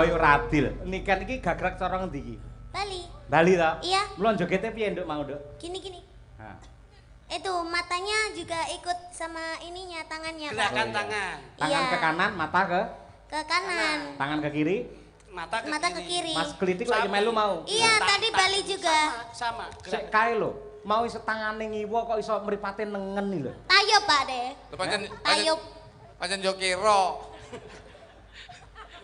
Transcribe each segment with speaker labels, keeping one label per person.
Speaker 1: koyo radil. Niken iki gagrag cara ngendi iki?
Speaker 2: Bali.
Speaker 1: Bali ta?
Speaker 2: Iya.
Speaker 1: Mula jogete piye nduk mau nduk?
Speaker 2: Gini.
Speaker 1: Nah.
Speaker 2: Itu matanya juga ikut sama ininya tangannya.
Speaker 3: Gerakan tangan.
Speaker 1: Tangan ke kanan, mata
Speaker 2: ke kanan.
Speaker 1: tangan ke kiri.
Speaker 3: Mata ke kiri.
Speaker 1: Mas Klitik lagi melu mau.
Speaker 2: Iya, tadi Bali juga.
Speaker 3: Sama.
Speaker 1: Sik kae lho. Mau iso tangane ngiwa kok iso mripate nengen iki lho.
Speaker 2: Tayub, Pak deh. Tayub.
Speaker 4: Pancen yo kira.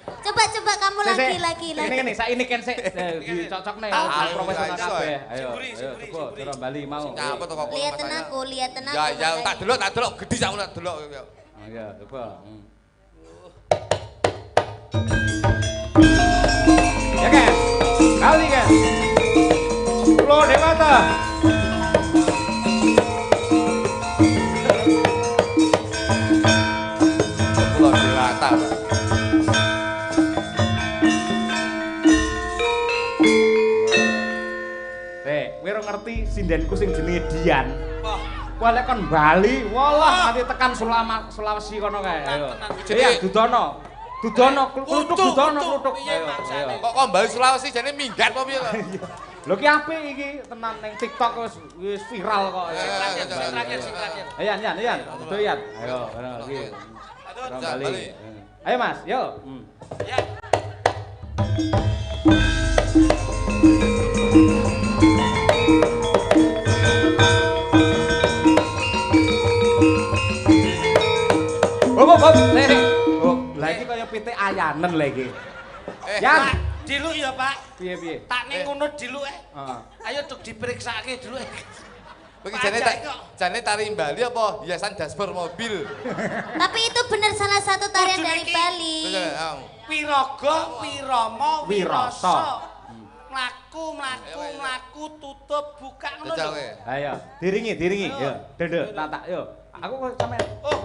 Speaker 2: Coba kamu lagi.
Speaker 1: Ini saiki ken sik dicocokne profesional kabeh. Ayo. Coba cara Bali mau.
Speaker 4: Apa to kok
Speaker 2: Liatin aku.
Speaker 4: Ya tak delok gedhi sak tak delok.
Speaker 1: Oh iya, coba. Ya kan? Kali kan? Pulau Dewata.
Speaker 4: Pulau Dewata.
Speaker 1: Kowe ora ngerti sindenku sing jenenge Dian. Wah lek kon Bali, walah nanti tekan Sulawesi kono kae. Ayo. Iya, Dudono. Kluthuk Dudono. Ayo.
Speaker 4: Kok Bali Sulawesi jane minggat apa piye kok?
Speaker 1: Lho ki apik iki tenan ning TikTok wis viral kok.
Speaker 3: Terakhir.
Speaker 1: Iyan. Itu Iyan. Ayo, iki. Orang Bali. Ayo Mas, yo.
Speaker 3: Ya.
Speaker 1: Hop, lek. Lah iki kaya pitik ayanen lha iki. Yan,
Speaker 3: Diluk ya, Pak.
Speaker 1: piye?
Speaker 3: Tak ning ngono diluk
Speaker 1: Heeh.
Speaker 3: Ayo duk diperiksake dulu.
Speaker 4: Iki jane tari Bali apa hiasan dashboard mobil?
Speaker 2: Tapi itu benar salah satu tarian dari Bali.
Speaker 3: Wiraga, Wirama,
Speaker 1: Wirasa.
Speaker 3: Mlaku, tutup, buka ngono lho.
Speaker 1: Ayo, diringi. Yo, dendek, tak yo. Aku kok sampean. Oh.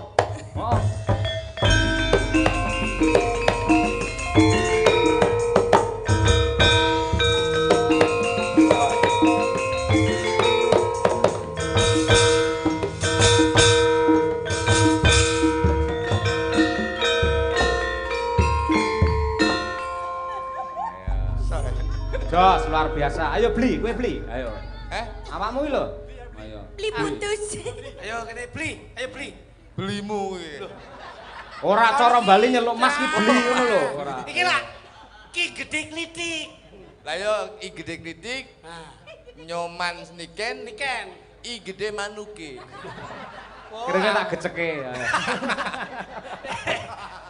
Speaker 1: Jos, luar biasa. Ayo beli, kowe beli. Ayo. Awakmu iki lho. Ayo.
Speaker 2: Beli putus.
Speaker 3: Ayo kene beli, ayo beli.
Speaker 4: Belimu iki.
Speaker 1: Ora cara Bali nyeluk Mas ki beli ngono lho, ora.
Speaker 3: Iki lah. Ki gede klitik.
Speaker 4: Lah yo i gede klitik. Nyoman niken, i gede manuke.
Speaker 1: Kira-kira tak geceke.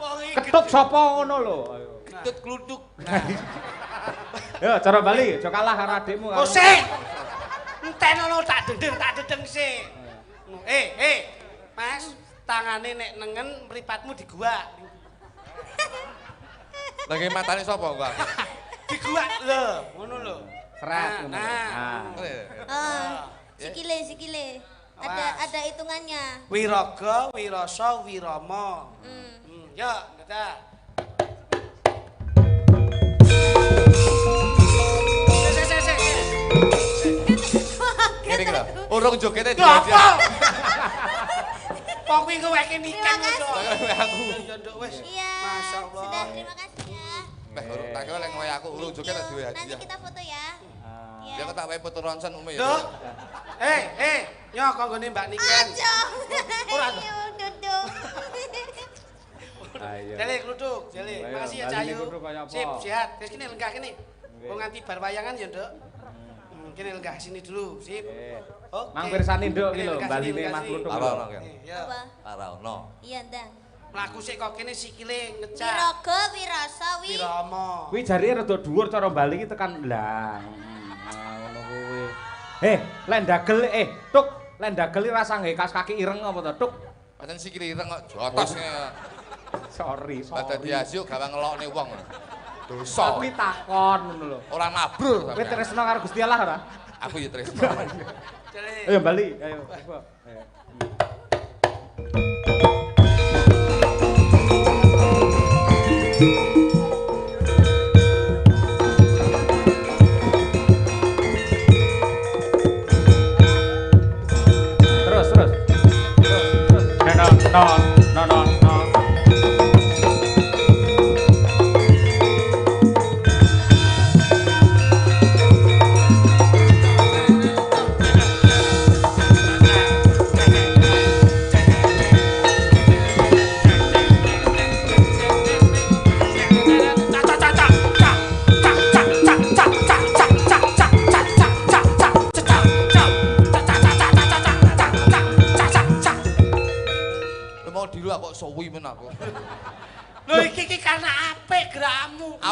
Speaker 3: Wong iki
Speaker 1: Ketuk sapa ngono lho. Ayo.
Speaker 4: Ketut kluthuk.
Speaker 1: Yo, cara Bali, aja kalah karo adikmu.
Speaker 3: Oh sik. Entenono tak dedeng sik. Mas, tangane nek nengen mripatmu diguak.
Speaker 4: Lagi matane sapa gua?
Speaker 3: Diguak lho, ngono lho.
Speaker 1: Seret ngono.
Speaker 2: Sikile. Ada hitungannya.
Speaker 3: Wiraga, Wirasa, Wirama. Yo, dadah.
Speaker 4: Ngene iki lho. Urung jogete
Speaker 3: Apa?
Speaker 4: dia.
Speaker 3: Kok kuwi ngeweke nikan
Speaker 2: Terima
Speaker 3: ngono.
Speaker 4: Aku.
Speaker 3: Ya nduk wis.
Speaker 2: Iya.
Speaker 3: Masyaallah.
Speaker 2: Sudah, terima kasih ya.
Speaker 4: Urung tak kira lek ngowe aku urung joget tak duwe
Speaker 2: Nanti
Speaker 4: hadiah.
Speaker 2: kita foto ya.
Speaker 4: Ya kok tak wae foto ronsen umi ya.
Speaker 3: Duh. Yo konggone Mbak Niken.
Speaker 2: Aja.
Speaker 3: Ora.
Speaker 2: Duduk.
Speaker 1: Ayo.
Speaker 3: Jale kluthuk, jale.
Speaker 1: Ayo,
Speaker 3: Makasih ya
Speaker 1: Bali
Speaker 3: Cahayu.
Speaker 1: kluthuk kaya apa?
Speaker 3: Sip, sehat. Wis kene lenggah kene. Wong nganti bar wayangan ya, Nduk. Kene lenggah sini dulu, sip. Oke.
Speaker 1: Mang pirsani nduk iki
Speaker 3: Kene
Speaker 1: lho,
Speaker 3: lenggah
Speaker 1: Bali
Speaker 3: sini,
Speaker 1: ne Mas
Speaker 3: lenggah
Speaker 1: Kluthuk.
Speaker 4: Ora ono kan.
Speaker 3: Ya.
Speaker 2: Apa?
Speaker 4: Ora ono.
Speaker 2: Iya, Ndang.
Speaker 3: Mlaku sik kok kene sikile ngecak.
Speaker 2: Wiraga, Wirasa,
Speaker 3: Wirama.
Speaker 1: Kuwi jarine rada dhuwur cara Bali iki tekan ndang. Ngono kuwi. Lek ndagel tuk, lek ndagel rasa nggae kas kaki ireng apa to, tuk?
Speaker 4: Pancen sikile ireng kok jotos.
Speaker 1: Sorry.
Speaker 4: Dadi asyuk gawe ngelokne wong. Dosa.
Speaker 1: Tapi takon ngono lho.
Speaker 4: Ora mabrur.
Speaker 1: Kowe tresno karo Gusti Allah ora?
Speaker 4: Aku ya tresno.
Speaker 3: Jale.
Speaker 1: Ayo Bali, ayo. Coba. Ayo. Terus. No.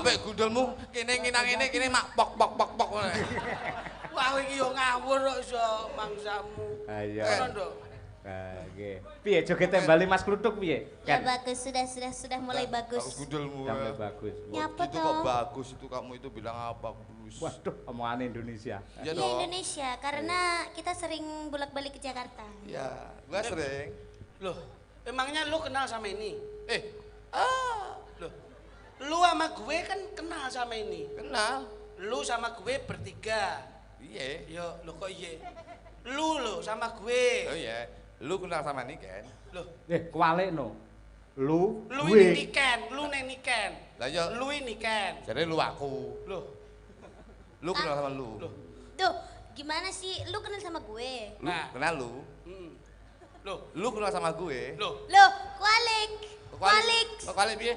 Speaker 4: Apik gundulmu kene nginang ngene kene mak pok pok pok pok ngono.
Speaker 3: Wah iki yo ngawur kok iso mangsamu.
Speaker 1: Ayo.
Speaker 3: Ngono nduk.
Speaker 1: Nggih. Piye jogete bali Mas Kluthuk piye?
Speaker 2: Ya bagus, sudah mulai bagus.
Speaker 4: Gundulmu.
Speaker 1: Sampai bagus.
Speaker 2: Nyapa
Speaker 4: Itu kok
Speaker 2: toh?
Speaker 4: bagus itu kamu itu bilang apa Bruce?
Speaker 1: Waduh, omongan Indonesia.
Speaker 4: Iya
Speaker 2: Iya
Speaker 4: dong.
Speaker 2: Indonesia, karena kita sering bolak-balik ke Jakarta.
Speaker 4: Iya, gua sering.
Speaker 3: Loh, emangnya lu kenal sama ini?
Speaker 4: Loh,
Speaker 3: Lu sama gue kan kenal sama ini.
Speaker 4: kenal.
Speaker 3: Lu sama gue bertiga.
Speaker 4: Iya.
Speaker 3: Yo, lu kok iya? Lu sama gue.
Speaker 4: Oh iya. Lu kenal sama Niken?
Speaker 3: Loh,
Speaker 1: Kualekno. Lu
Speaker 3: ini Niken, lu neng Niken.
Speaker 4: Lah iya.
Speaker 3: Lu ini Niken.
Speaker 4: Jadi lu aku.
Speaker 3: Loh,
Speaker 4: Lu kenal sama lu.
Speaker 3: Loh.
Speaker 2: Tuh, gimana sih? Lu kenal sama gue?
Speaker 4: Lu
Speaker 3: Nah.
Speaker 4: kenal lu.
Speaker 3: Loh,
Speaker 4: Lu kenal sama gue.
Speaker 3: loh.
Speaker 2: Loh, Kualik. Kualik.
Speaker 4: Kok kali piye?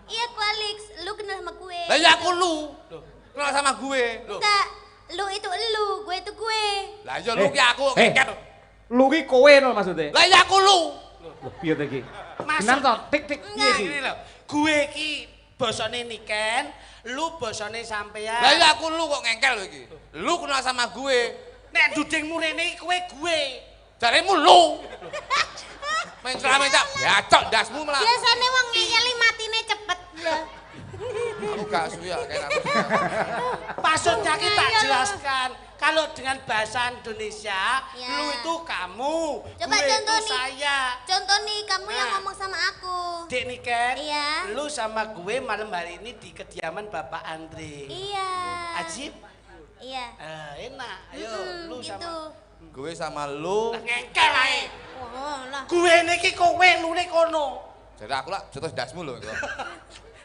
Speaker 2: Iya Kualik, lu kenal sama gue.
Speaker 4: Lah iya aku lu.
Speaker 3: Loh.
Speaker 4: Kenal sama gue.
Speaker 3: Loh.
Speaker 2: Enggak, lu itu lu, gue itu gue.
Speaker 4: Lah iya lu ki aku
Speaker 1: Eh.
Speaker 4: keket.
Speaker 1: Lu ki kowe no maksudnya.
Speaker 4: Lah iya aku lu.
Speaker 1: Loh, piye to iki?
Speaker 3: Masuk.
Speaker 1: Benar to? Tik tik piye
Speaker 3: Nah,
Speaker 1: iki?
Speaker 3: gini loh. Gue ki bosone Niken, lu bosone sampean.
Speaker 4: Lah iya aku lu kok ngengkel lu iki. Lu kenal sama gue.
Speaker 3: Nek dudingmu rene kowe gue.
Speaker 4: Jaremu lu. Main selama itu bacok dasmu malah.
Speaker 2: Biasanya wong ngekeli matine cepet. Lah.
Speaker 4: Aku gak suya kayak aku suya.
Speaker 3: Maksudnya kita
Speaker 2: Iya.
Speaker 3: jelaskan. Kalau dengan bahasa Indonesia,
Speaker 2: Ya.
Speaker 3: lu itu kamu,
Speaker 2: Coba
Speaker 3: gue
Speaker 2: contoh
Speaker 3: itu
Speaker 2: nih.
Speaker 3: saya.
Speaker 2: Contoh nih, kamu yang
Speaker 3: Nah.
Speaker 2: ngomong sama aku.
Speaker 3: Dek Niken,
Speaker 2: Iya.
Speaker 3: lu sama gue malam hari ini di kediaman Bapak Andre.
Speaker 2: Iya.
Speaker 3: Ajib?
Speaker 2: Iya.
Speaker 3: Enak. Ayo, lu
Speaker 2: gitu.
Speaker 3: sama.
Speaker 4: Gue sama lu.
Speaker 3: Lah ngengkel ae.
Speaker 2: Oh, lah.
Speaker 3: Gue niki kowe, lu nek kono.
Speaker 4: Jadi aku lah jatuh dasmu lho.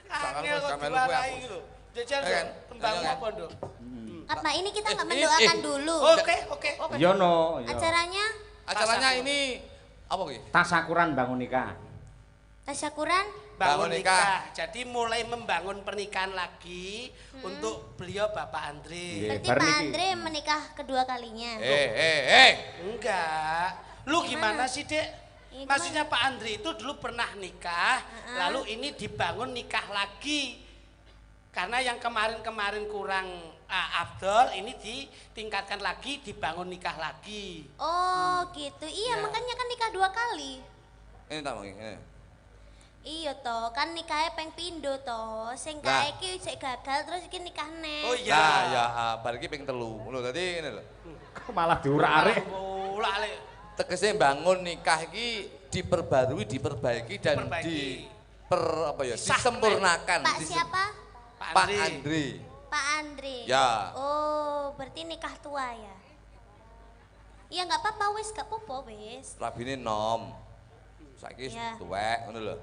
Speaker 3: Angel
Speaker 4: wis
Speaker 3: kok
Speaker 4: kamelu
Speaker 3: diwarai
Speaker 4: kuwi aku.
Speaker 3: lho. Jajal
Speaker 4: Iya kan?
Speaker 3: tembangmu
Speaker 4: Iya kan?
Speaker 3: apa, Nduk?
Speaker 2: Apa ini kita nggak
Speaker 4: ini-
Speaker 2: mendoakan dulu?
Speaker 3: Oke.
Speaker 1: Yo no. yo.
Speaker 2: Acaranya
Speaker 4: Acaranya ini apa ki?
Speaker 1: Tasakuran bangun nikah.
Speaker 2: tasyakuran.
Speaker 3: Bangun
Speaker 4: Bangun
Speaker 3: nikah.
Speaker 4: nikah.
Speaker 3: Jadi mulai membangun pernikahan lagi untuk beliau Bapak Andre.
Speaker 1: Iya.
Speaker 2: Berarti
Speaker 1: bar
Speaker 2: Pak
Speaker 1: niki.
Speaker 2: Andre menikah kedua kalinya.
Speaker 3: Enggak. Lu gimana
Speaker 2: Gimana?
Speaker 3: sih, Dek?
Speaker 2: Iya,
Speaker 3: Maksudnya Pak Andre itu dulu pernah nikah,
Speaker 2: Heeh.
Speaker 3: lalu ini dibangun nikah lagi. Karena yang kemarin-kemarin kurang afdol, ini ditingkatkan lagi, dibangun nikah lagi.
Speaker 2: Oh, gitu. Iya,
Speaker 3: Ya.
Speaker 2: makanya kan nikah dua kali.
Speaker 4: Ini tak mangi. Ini.
Speaker 2: Iya toh, kan nikahnya peng pindo toh. Sing
Speaker 4: Lah.
Speaker 2: kae iki sik gagal terus iki nikah neh.
Speaker 3: Oh iya.
Speaker 4: Nah, ya bar iki ping 3. Lho dadi ngene lho.
Speaker 1: Kok malah diurak-arik.
Speaker 3: Bola ale.
Speaker 4: Tegese bangun nikah iki diperbarui, diperbaiki dan
Speaker 3: Diperbaiki.
Speaker 4: apa ya,
Speaker 3: Disahkan.
Speaker 4: disempurnakan.
Speaker 2: Pak siapa?
Speaker 3: Pak
Speaker 4: Pak
Speaker 3: Andre.
Speaker 4: Andre.
Speaker 2: Pak Andre.
Speaker 4: Ya.
Speaker 2: Oh, berarti nikah tua ya. Iya nggak apa-apa wis, nggak apa-apa wis.
Speaker 4: Rabine nom. Saiki
Speaker 2: Ya.
Speaker 4: tuwek ngono lho.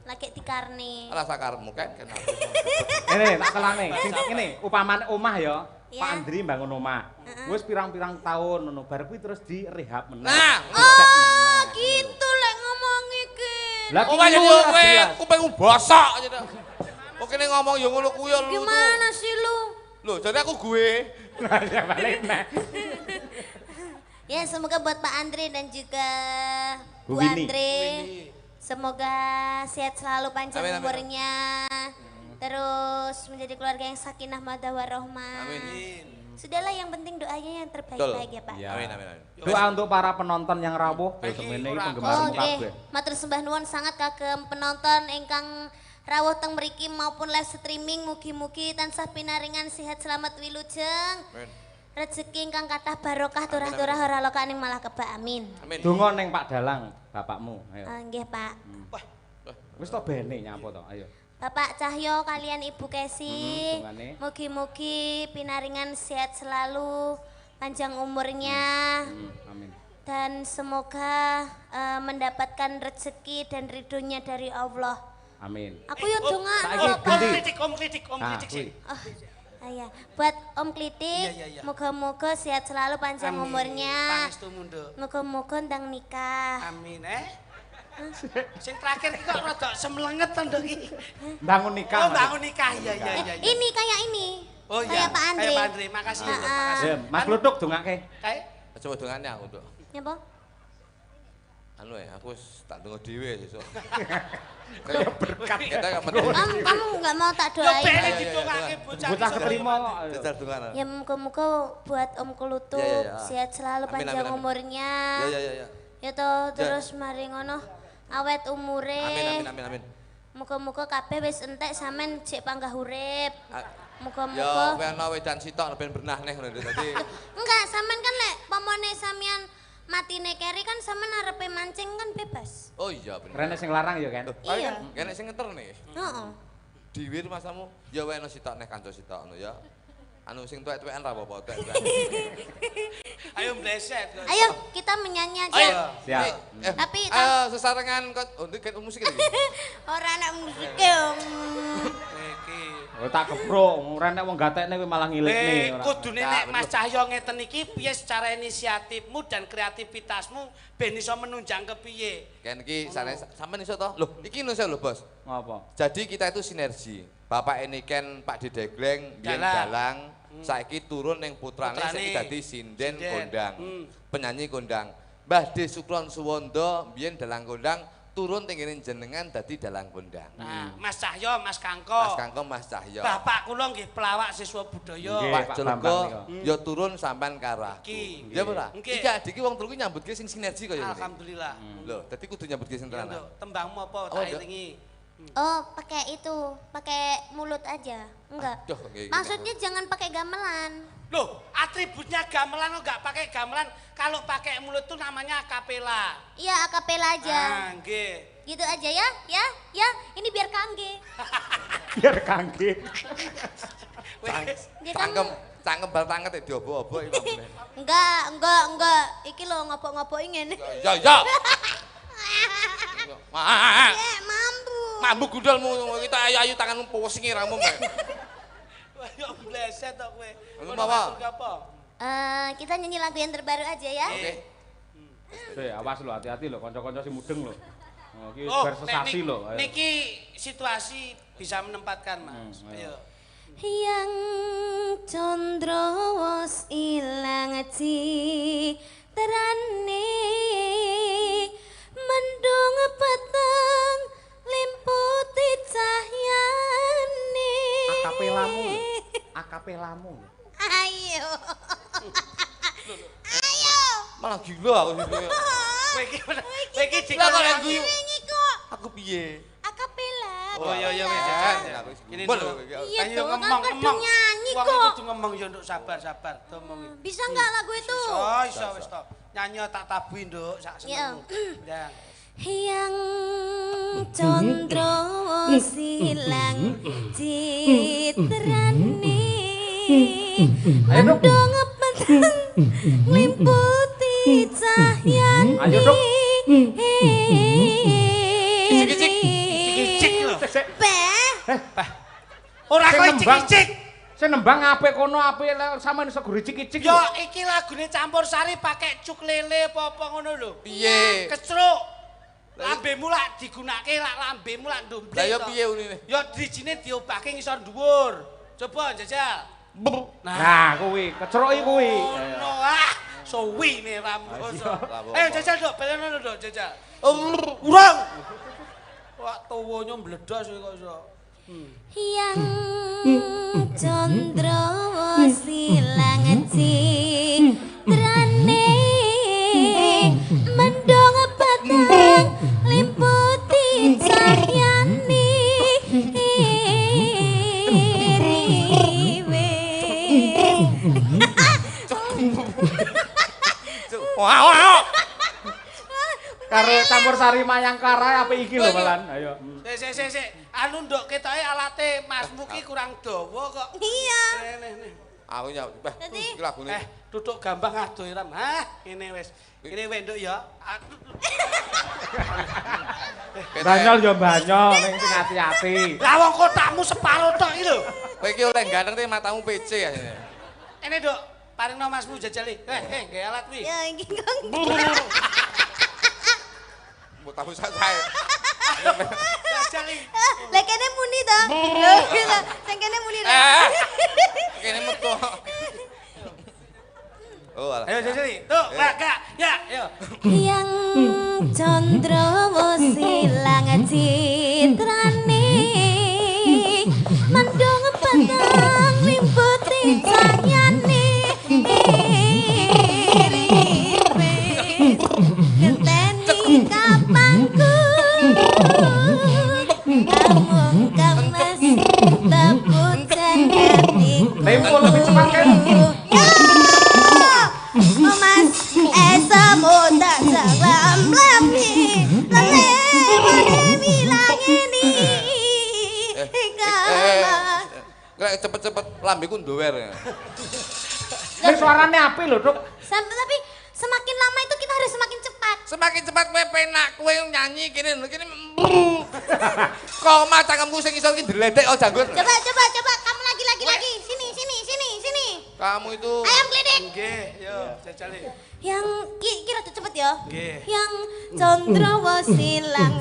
Speaker 2: Lagi dikarne.
Speaker 4: Alah sakarmu kan aku.
Speaker 1: Ini tak kelang nih. Ini umpamane omah ya.
Speaker 2: Iya.
Speaker 1: Pak Andri bangun omah. Wis pirang-pirang tahun ngono bar kuwi terus direhab meneh.
Speaker 4: Nah,
Speaker 2: Oh, gitu lek ngomong iki.
Speaker 1: Lah
Speaker 4: oh jadi
Speaker 1: ora
Speaker 4: kowe
Speaker 1: jelas.
Speaker 4: kupingmu bosok aja dah. Oke nih ngomong ya ngono kuwi lu.
Speaker 2: Gimana sih lu?
Speaker 4: Loh, jadi aku gue.
Speaker 1: Ya balik neh.
Speaker 2: Ya semoga buat Pak Andre dan juga
Speaker 1: Bu
Speaker 2: Bu
Speaker 1: Winnie.
Speaker 2: Andre.
Speaker 3: Winnie.
Speaker 2: Semoga sehat selalu panjang
Speaker 4: Amin, amin.
Speaker 2: umurnya. Terus menjadi keluarga yang sakinah mawaddah warahmah.
Speaker 4: Amin.
Speaker 2: Sudahlah yang penting doanya yang terbaik-baik ya Pak.
Speaker 1: Ya.
Speaker 4: Amin amin amin.
Speaker 1: Doa untuk para penonton yang rawuh, ya
Speaker 3: Bagi
Speaker 1: semene iki
Speaker 3: orang.
Speaker 1: penggemarmu
Speaker 2: Oke,
Speaker 1: kabeh.
Speaker 2: matur sembah nuwun sangat kagem penonton ingkang rawuh teng mriki maupun live streaming mugi-mugi tansah pinaringan sehat selamat wilujeng.
Speaker 4: Amin.
Speaker 2: Rezeki ingkang kathah barokah turah-turah ora lokaning malah kebak amin.
Speaker 4: Amin.
Speaker 1: Donga ning Pak Dalang, bapakmu. Ayo.
Speaker 2: Nggih Pak.
Speaker 1: Wis to bene nyapa to, ayo.
Speaker 2: Bapak Cahyo kalian Ibu Kesi,
Speaker 1: dongane.
Speaker 2: mugi-mugi pinaringan sehat selalu, panjang umurnya,
Speaker 1: Amin.
Speaker 2: dan semoga mendapatkan rezeki dan ridhonya dari Allah.
Speaker 1: Amin.
Speaker 2: Aku yo donga.
Speaker 1: saiki
Speaker 3: Om
Speaker 1: Ganti.
Speaker 3: kritik, om kritik, om
Speaker 1: Nah,
Speaker 3: kritik sih.
Speaker 1: kuwi.
Speaker 2: Iya, buat Om Klitik,
Speaker 3: Iya.
Speaker 2: moga-moga sehat selalu panjang
Speaker 3: Amin.
Speaker 2: umurnya,
Speaker 3: Pangestu munduk.
Speaker 2: moga-moga ndang nikah.
Speaker 3: Amin Sing terakhir iki kok rada semlenget to Nduk iki.
Speaker 1: Bangun nikah.
Speaker 3: Oh, bangun nikah. Iya.
Speaker 2: Ini kayak ini,
Speaker 3: Oh iya.
Speaker 2: kayak Pak Andre.
Speaker 3: Kayak Pak Andre. Makasih Nduk, makasih.
Speaker 1: Ya, Mas Luduk dongake.
Speaker 3: Kayak
Speaker 4: Coba dengannya aku tuh.
Speaker 2: Nyapa?
Speaker 4: anu aku wis tak ndonga dhewe sesuk.
Speaker 1: Kayak berkat.
Speaker 4: Kita gak penting.
Speaker 2: Kamu nggak mau tak
Speaker 3: Yo
Speaker 2: doain?
Speaker 3: beli ditungake bocah.
Speaker 1: Bocah keterima kok.
Speaker 4: Jajal dongan.
Speaker 2: Ya muka-muka buat Om Kulutuk
Speaker 4: Ya.
Speaker 2: sehat selalu
Speaker 4: Amin,
Speaker 2: panjang
Speaker 4: amin, amin.
Speaker 2: umurnya.
Speaker 4: Ya.
Speaker 2: Ya toh terus mari ngono awet umure.
Speaker 4: Amin.
Speaker 2: Muka-muka kabeh wis entek sampean cek panggah urip.
Speaker 4: Ya
Speaker 2: Muka-muka.
Speaker 4: kowe ana wedan sitok ben bernah neh ngono dadi.
Speaker 2: Enggak, sampean kan lek pomone sampean matine keri kan sampean arepe mancing kan bebas.
Speaker 4: Oh iya bener.
Speaker 1: Rene sing larang ya kan.
Speaker 2: Iya.
Speaker 4: Kene sing ngeter nih.
Speaker 2: Heeh.
Speaker 4: Diwir masamu ya wae ana sitok neh kanca sitok ngono ya. Anu sing tuwek-tuwekan ra apa-apa tuwek.
Speaker 3: Ayo bleset.
Speaker 2: Ayo kita menyanyi aja.
Speaker 3: Ayo.
Speaker 1: Siap.
Speaker 2: Tapi
Speaker 4: Ayo sesarengan kok ndek musik iki.
Speaker 2: ora anak musik Om.
Speaker 3: Iki.
Speaker 1: Oh tak keprok, rene wong gatekne kuwi malah ngilikne ora.
Speaker 3: Kudune nek Mas Cahyo ngeten iki piye secara inisiatifmu dan kreativitasmu ben iso menunjang kepiye?
Speaker 4: Ken iki sampean iso to? Loh, iki iso lho, Bos.
Speaker 1: Ngapa?
Speaker 4: Jadi kita itu sinergi. Bapak ini kan Pak Didegleng, biyen dalang, saiki turun ning putrane saiki dadi sinden kondang. Penyanyi kondang. Mbah De Sukron Suwondo biyen dalang kondang, turun teng kene jenengan dadi dalang kondang.
Speaker 3: Nah, Mas Cahyo, Mas Kangko.
Speaker 4: Mas Kangko, Mas Cahyo.
Speaker 3: Bapak kula nggih pelawak siswa budaya.
Speaker 1: Nggih.
Speaker 4: Pak
Speaker 1: Pak
Speaker 4: Jolko
Speaker 1: Bambang
Speaker 4: ya turun sampean karo aku.
Speaker 3: Iki.
Speaker 4: Ya ora?
Speaker 3: Nggih.
Speaker 4: Iki adiki wong turu nyambutke sing sinergi kaya ngene.
Speaker 3: Alhamdulillah.
Speaker 4: Lho, dadi kudu nyambutke sing
Speaker 3: Ya,
Speaker 4: tenan.
Speaker 3: Nduk, tembangmu apa
Speaker 4: Oh,
Speaker 3: tak
Speaker 4: Nduk.
Speaker 3: iringi?
Speaker 2: Oh, pakai itu, pakai mulut aja. Enggak.
Speaker 4: Aduh, nggih,
Speaker 2: Maksudnya jangan pakai gamelan.
Speaker 3: Loh, atributnya gamelan kok nggak pakai gamelan? Kalau pakai mulut tuh namanya akapela.
Speaker 2: Iya, akapela aja.
Speaker 3: Ah, nggih.
Speaker 2: Gitu aja ya, ya. Ini biar kangge.
Speaker 1: Biar kangge.
Speaker 2: Dia
Speaker 4: Cangkem bal tanget ya diobo-obo iki maksudnya.
Speaker 2: Enggak. Iki lo ngopok-ngopok ingin.
Speaker 4: Ya.
Speaker 2: Mampu.
Speaker 4: Mambu gundulmu kita ayu-ayu tanganmu pusing iramu.
Speaker 3: Yo bleset tok kowe.
Speaker 4: Ngomong
Speaker 3: Ngono
Speaker 4: apa?
Speaker 3: maksud apa?
Speaker 2: Kita nyanyi lagu yang terbaru aja ya.
Speaker 4: Oke.
Speaker 1: Awas lho, hati-hati lho, kanca-kanca sing mudeng lho. Oh, iki
Speaker 3: Oh,
Speaker 1: bersesasi lho. Ayo.
Speaker 3: niki situasi bisa menempatkan, Mas.
Speaker 1: ayo.
Speaker 3: Ayo.
Speaker 2: Yang condro wis ilang terane mendung peteng limputi cahyane.
Speaker 1: Akapelamu.
Speaker 2: Ayo.
Speaker 4: Malah gila aku sih.
Speaker 3: Kowe iki
Speaker 4: Lah kok
Speaker 3: dikon
Speaker 4: guyu.
Speaker 2: Ini kok
Speaker 4: Aku piye?
Speaker 2: akapela.
Speaker 3: Oh iya wis
Speaker 4: Ya, aku
Speaker 3: Ini
Speaker 4: Mbok
Speaker 3: lho.
Speaker 4: lho, iki.
Speaker 2: Iya
Speaker 3: Ayo
Speaker 2: dong, kan
Speaker 3: ngomong.
Speaker 2: kadang nyanyi
Speaker 3: Wong
Speaker 2: kok.
Speaker 3: kudu ngomong yo nduk sabar. Ngomong.
Speaker 2: Bisa nggak lagu itu?
Speaker 3: Iso wis to. Nyanyi tak tabuhi nduk sak senengmu. Ya.
Speaker 2: Yang condro silang citrane mendung peteng limputi cahyane.
Speaker 1: Ayo, Dok.
Speaker 3: Cik lho.
Speaker 2: Beh,
Speaker 3: Ora
Speaker 1: Sing
Speaker 3: kowe
Speaker 1: nembang.
Speaker 3: cik-cik.
Speaker 1: Saya nembang apik kono apik sampean iso guru cik-cik.
Speaker 3: Yo iki lagune campur sari pakai cuk lele apa ngono lho.
Speaker 4: Piye?
Speaker 3: Kecruk. Lambemu lak digunakake lak lambemu lak ndomble.
Speaker 4: Lah ya
Speaker 3: to.
Speaker 4: piye unine?
Speaker 3: Yo dijine diobahke ngisor dhuwur. Coba jajal.
Speaker 1: Nah, kuwi, kecroki kuwi.
Speaker 3: Ono suwi ne rambut. Ayo jajal Dok, belenono Dok jajal. Urang. Wak tuwonyo mbledos kok iso.
Speaker 2: yang condro silang citrane mendung peteng limputi cahyane riwe.
Speaker 4: Wah.
Speaker 1: Karo campur sari mayangkara apa iki lho malan. Ayo.
Speaker 3: Sik. Anu Nduk ketoke alate Masmu ki kurang dawa kok.
Speaker 2: Iya.
Speaker 3: Nih.
Speaker 4: Aku nyawut.
Speaker 2: Dadi-
Speaker 4: Iki lagune.
Speaker 3: Tutuk gambang adoh Iram. Hah, ngene wis. Kene wis Nduk ya.
Speaker 1: Banyol yo banyol ning sing ati-ati.
Speaker 3: Lah wong kotakmu separo tok iki lho.
Speaker 4: Kowe iki oleh ganteng te matamu PC ya.
Speaker 3: Ini Nduk, paringno Masmu jajali. Nggae alat kuwi.
Speaker 2: Ya iki kok.
Speaker 4: Mbok tahu sae.
Speaker 3: Jajali.
Speaker 2: Lah kene muni to. Lho gitu. Sing kene muni to.
Speaker 4: Kene metu. Oh alah.
Speaker 3: Ayo jajali. Tuh, Kak. Ya, ayo.
Speaker 2: Yang Candra silang citrane mendung padang limputi cahyane ngenteni kapangku kamu kemas tepuk jangkati
Speaker 1: tempo lebih cepat kan
Speaker 2: Mas esa muda salam lambi lele bilang ini
Speaker 4: cepet-cepet lambeku ndower.
Speaker 1: ini suaranya api lho Duk
Speaker 2: tapi semakin lama itu kita harus semakin cepat.
Speaker 4: Semakin cepat kowe penak kowe nyanyi kene lho kene. Kok macangku sing iso iki dledek oh janggut.
Speaker 2: Coba kamu lagi sini.
Speaker 4: Kamu itu
Speaker 2: Ayam gledek.
Speaker 3: Nggih, yo jajali.
Speaker 2: Yang kira tuh cepet ya.
Speaker 3: Nggih.
Speaker 2: Yang Candra silang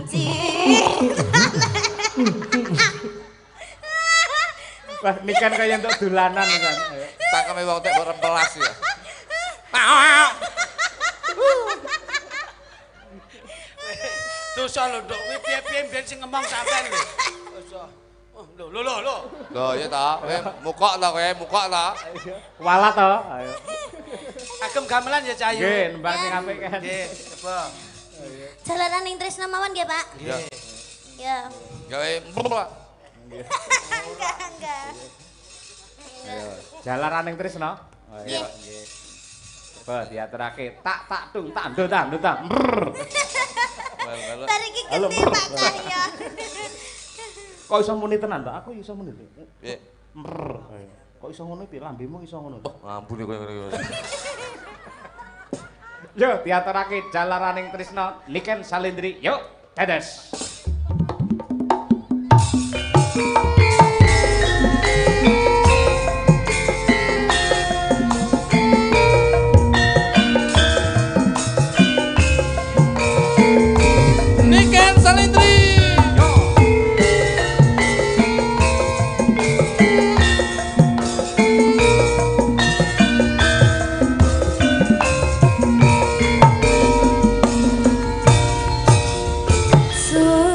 Speaker 1: wah ini kan kayak untuk dolanan kan
Speaker 4: cangkeme wong tek rempelas ya.
Speaker 3: Dosa lho, Dok. Kuwi piye-piye mbiyen sing ngomong sampean lho. Dosa. Lho.
Speaker 4: Lho ya ta, kowe mukok ta.
Speaker 1: walat to ayo
Speaker 3: Agem gamelan ya Cahayu.
Speaker 1: nggih nembang sing apik kan
Speaker 3: Nggih, coba.
Speaker 2: Jalanan ning Tresna mawon nggih, Pak?
Speaker 4: Ya.
Speaker 2: Ya.
Speaker 4: Gawe
Speaker 2: Enggak.
Speaker 1: ayo jalaran ning Tresna
Speaker 2: Nggih.
Speaker 1: coba diaturake tak tung tak ndo tak
Speaker 2: Bari iki gede Pak Cahyo.
Speaker 1: kok iso muni tenan to aku iso muni lho
Speaker 4: piye?
Speaker 1: ayo kok iso ngono piye lambemu iso ngono
Speaker 4: Oh, ampun kowe ngene.
Speaker 1: yo diaturake jalaraning Tresna Niken Salendri yuk dadas
Speaker 4: Niken Salendri.
Speaker 2: Su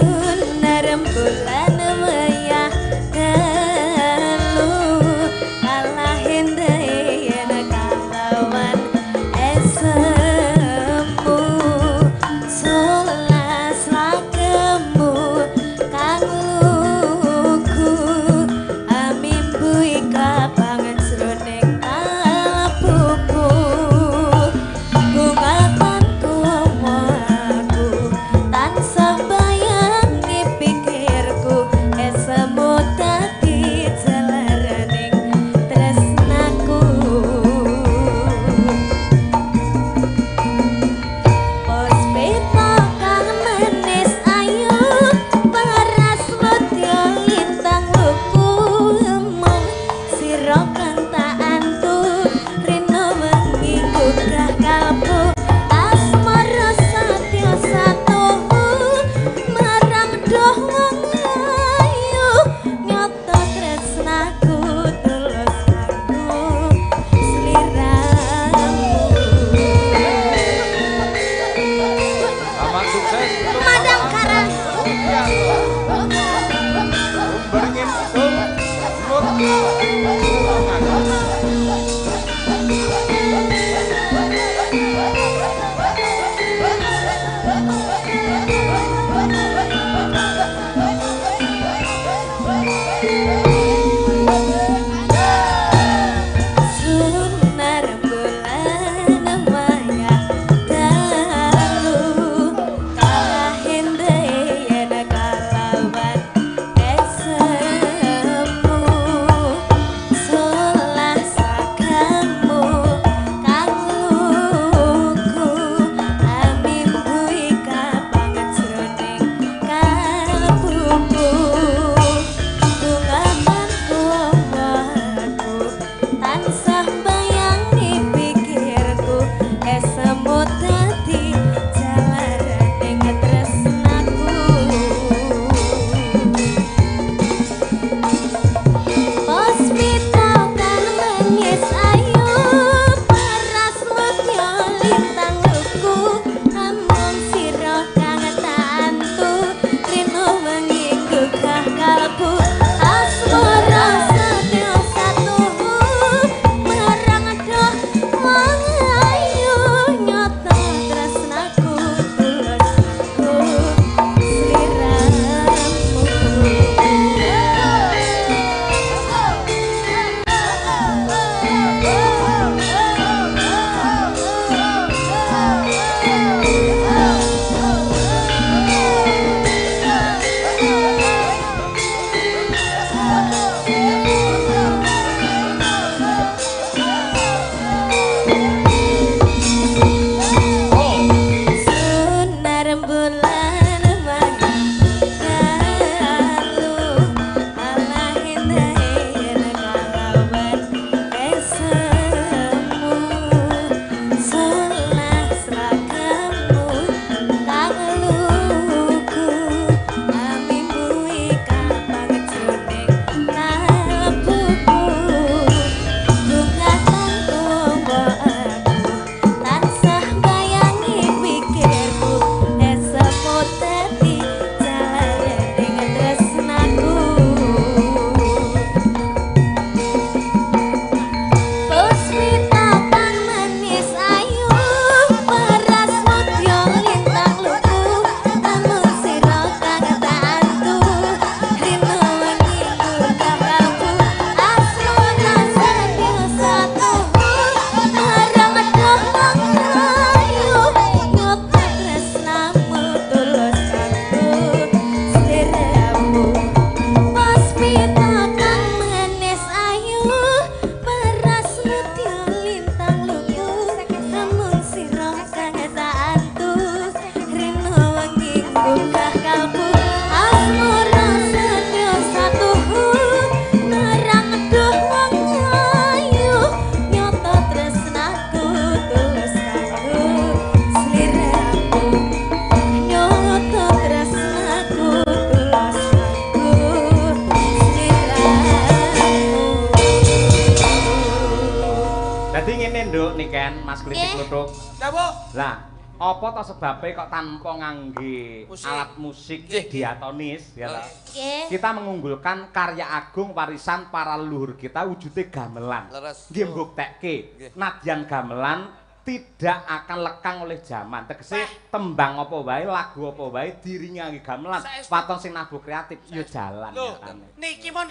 Speaker 1: Dadi ngene, Nduk, niken Mas Klitik Kluthuk.
Speaker 3: Napa?
Speaker 1: Lah, apa to sebabe kok tanpa ngangge
Speaker 3: Musik.
Speaker 1: alat musik diatonis ya ta?
Speaker 2: Nggih.
Speaker 1: Kita mengunggulkan karya agung warisan para leluhur kita wujudnya gamelan.
Speaker 4: Leres.
Speaker 1: Nggih mbuktekke. Nadyan gamelan tidak akan lekang oleh zaman. Tegese tembang apa wae, lagu apa wae diringi ngangge gamelan. Waton sing nabuh kreatif ya jalan
Speaker 3: Lho,
Speaker 1: nyatane.
Speaker 3: niki mon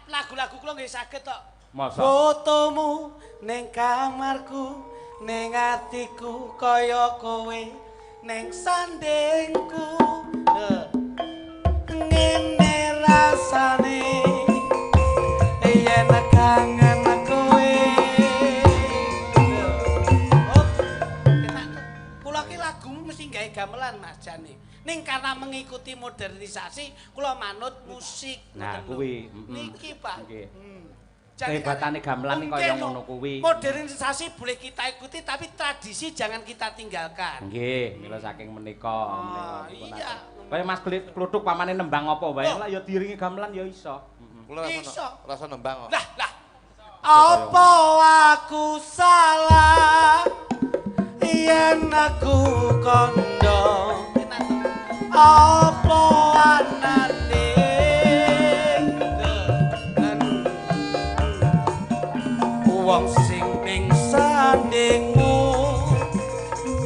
Speaker 3: lagu-lagu kula nggih saged tok.
Speaker 1: Masa?
Speaker 3: Fotomu ning kamarku, ning atiku kaya kowe, ning sandengku. Ngene rasane yen kangen kowe. Oh, kula ki lagumu mesti gawe gamelan Mas Jani. Ning karena mengikuti modernisasi, kula manut musik.
Speaker 1: Nah,
Speaker 3: ngoten lho.
Speaker 1: kuwi,
Speaker 3: Niki, Pak.
Speaker 1: Nggih.
Speaker 3: Jadi
Speaker 1: Kehebatane gamelan ning kaya ngono kuwi.
Speaker 3: Modernisasi boleh kita ikuti tapi tradisi jangan kita tinggalkan.
Speaker 1: Nggih, mila saking menika.
Speaker 3: Iya.
Speaker 1: Kaya Mas Kluthuk pamane nembang apa wae lah ya diringi gamelan ya iso.
Speaker 4: Kula
Speaker 3: Iso.
Speaker 4: rasa nembang kok.
Speaker 3: Lah. Apa aku salah yen aku kondo? Apa anane? Wong sing ning sandingmu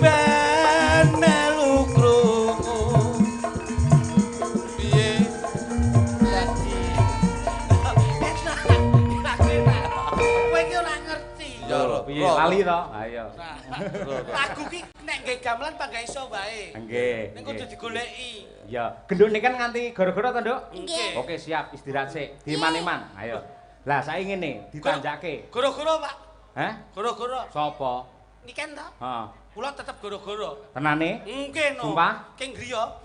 Speaker 3: ben melu krungu piye dadi kowe iki ora ngerti
Speaker 4: Ya
Speaker 1: Piye lali to? Ayo.
Speaker 3: lagu ki nek nggae gamelan pak gak iso wae
Speaker 1: Nggih.
Speaker 3: ning kudu digoleki
Speaker 1: Ya, genduk niki kan nganti gara-gara to, Nduk?
Speaker 2: Nggih.
Speaker 1: Oke, siap. Istirahat sik. Diman-iman. Ayo. Lah, saiki ngene, ditanjake.
Speaker 3: goro-goro Pak
Speaker 1: Hah?
Speaker 3: goro-goro
Speaker 1: Sopo?
Speaker 3: niken ta
Speaker 1: Heeh.
Speaker 3: kula tetep goro-goro
Speaker 1: Tenane?
Speaker 3: mungkin no
Speaker 1: Sumpah?
Speaker 3: king griya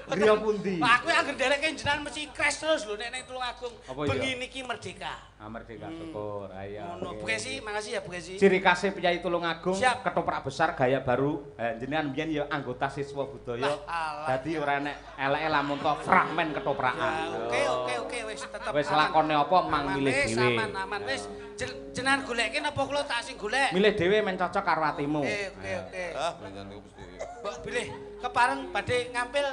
Speaker 1: Griya pundi?
Speaker 3: Lah aku anggere ndereke jenengan mesti crash terus lho nek ning Tulungagung.
Speaker 1: Apa iya?
Speaker 3: Bengi niki merdeka.
Speaker 1: Merdeka syukur. Ayo.
Speaker 3: Ngono. Bu
Speaker 1: oke.
Speaker 3: Kesi, makasih ya Bu Kesi.
Speaker 1: Ciri khasnya Piyai Tulungagung,
Speaker 3: Siap.
Speaker 1: ketoprak besar gaya baru. Jenengan biyen ya anggota siswa budaya.
Speaker 3: Lah, alah.
Speaker 1: Dadi ora enek eleke lamun to fragmen ketoprakan.
Speaker 3: Ya, oke wis tetep.
Speaker 1: Wis lakone apa mang milih
Speaker 3: Wis
Speaker 1: dhewe.
Speaker 3: aman wis jenengan goleke napa kula tak sing golek?
Speaker 1: Milih dhewe men cocok karo atimu.
Speaker 3: Oke.
Speaker 4: Ah, bener niku mesti.
Speaker 3: Mbok pilih kepareng badhe ngampil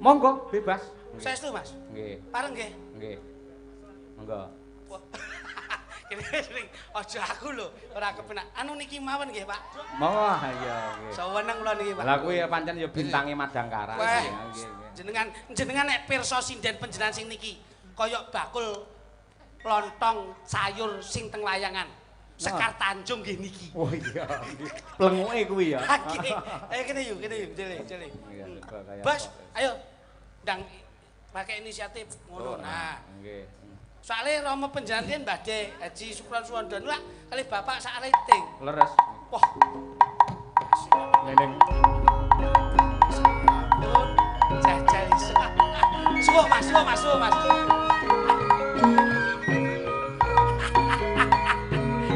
Speaker 1: Monggo, bebas.
Speaker 3: saestu Mas.
Speaker 1: Nggih.
Speaker 3: Pareng nggih.
Speaker 1: Nggih. Monggo.
Speaker 3: Wah. Kene sering aja aku lho ora kepenak. Anu niki mawon nggih, Pak.
Speaker 1: Monggo, iya nggih.
Speaker 3: Saweneng kula niki, Pak.
Speaker 1: Lah kuwi ya pancen ya bintange Madangkara.
Speaker 3: Wah,
Speaker 1: Nggih.
Speaker 3: jenengan nek pirsa sinden panjenengan sing niki kaya bakul lontong sayur sing teng layangan. Sekar Tanjung nggih niki.
Speaker 1: Oh iya. Plenguke kuwi ya.
Speaker 3: Oke. Ayo kene yuk, jeli.
Speaker 1: Iya, kaya
Speaker 3: Bos,
Speaker 1: apa.
Speaker 3: ayo ndang pakai inisiatif ngono. Nah,
Speaker 1: Nggih.
Speaker 3: soalnya Romo penjantian badhe Haji Sukron Suwanda lah kali Bapak sak rating.
Speaker 1: Leres.
Speaker 3: Wah,
Speaker 1: Neneng.
Speaker 3: jajal iso. Suwuk Mas.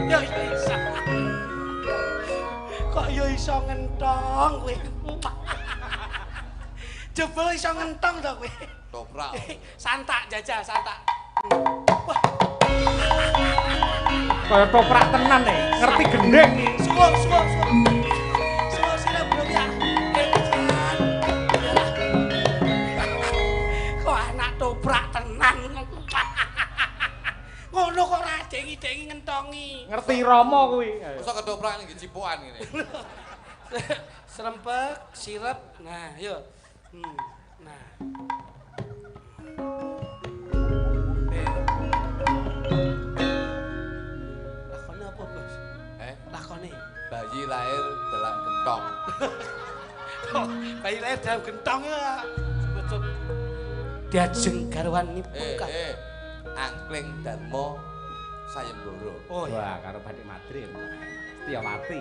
Speaker 3: Yo iso. Kok yo iso ngentong kowe. Jebul iso ngentong to kowe.
Speaker 4: Toprak.
Speaker 3: Santak jajal, santak. Wah,
Speaker 1: Kaya toprak tenan nih, ngerti gendeng.
Speaker 3: suwuk sira bro ya. Kejan. Kok anak toprak tenan. Ngono kok ora dengi-dengi ngentongi.
Speaker 1: Ngerti Rama kuwi.
Speaker 4: Masa ketoprak ning cipokan ngene.
Speaker 3: Serempek, sirup. Nah, yo. Nah. Lakone apa, Bos? Lakone.
Speaker 4: Bayi lahir dalam gentong.
Speaker 3: Bayi lahir dalam gentong ya. Betul. Diajeng garwanipun kan.
Speaker 4: Angkling Darmo Sayembara.
Speaker 3: Oh iya.
Speaker 1: Wah, karo Batik Madrid. Setiawati.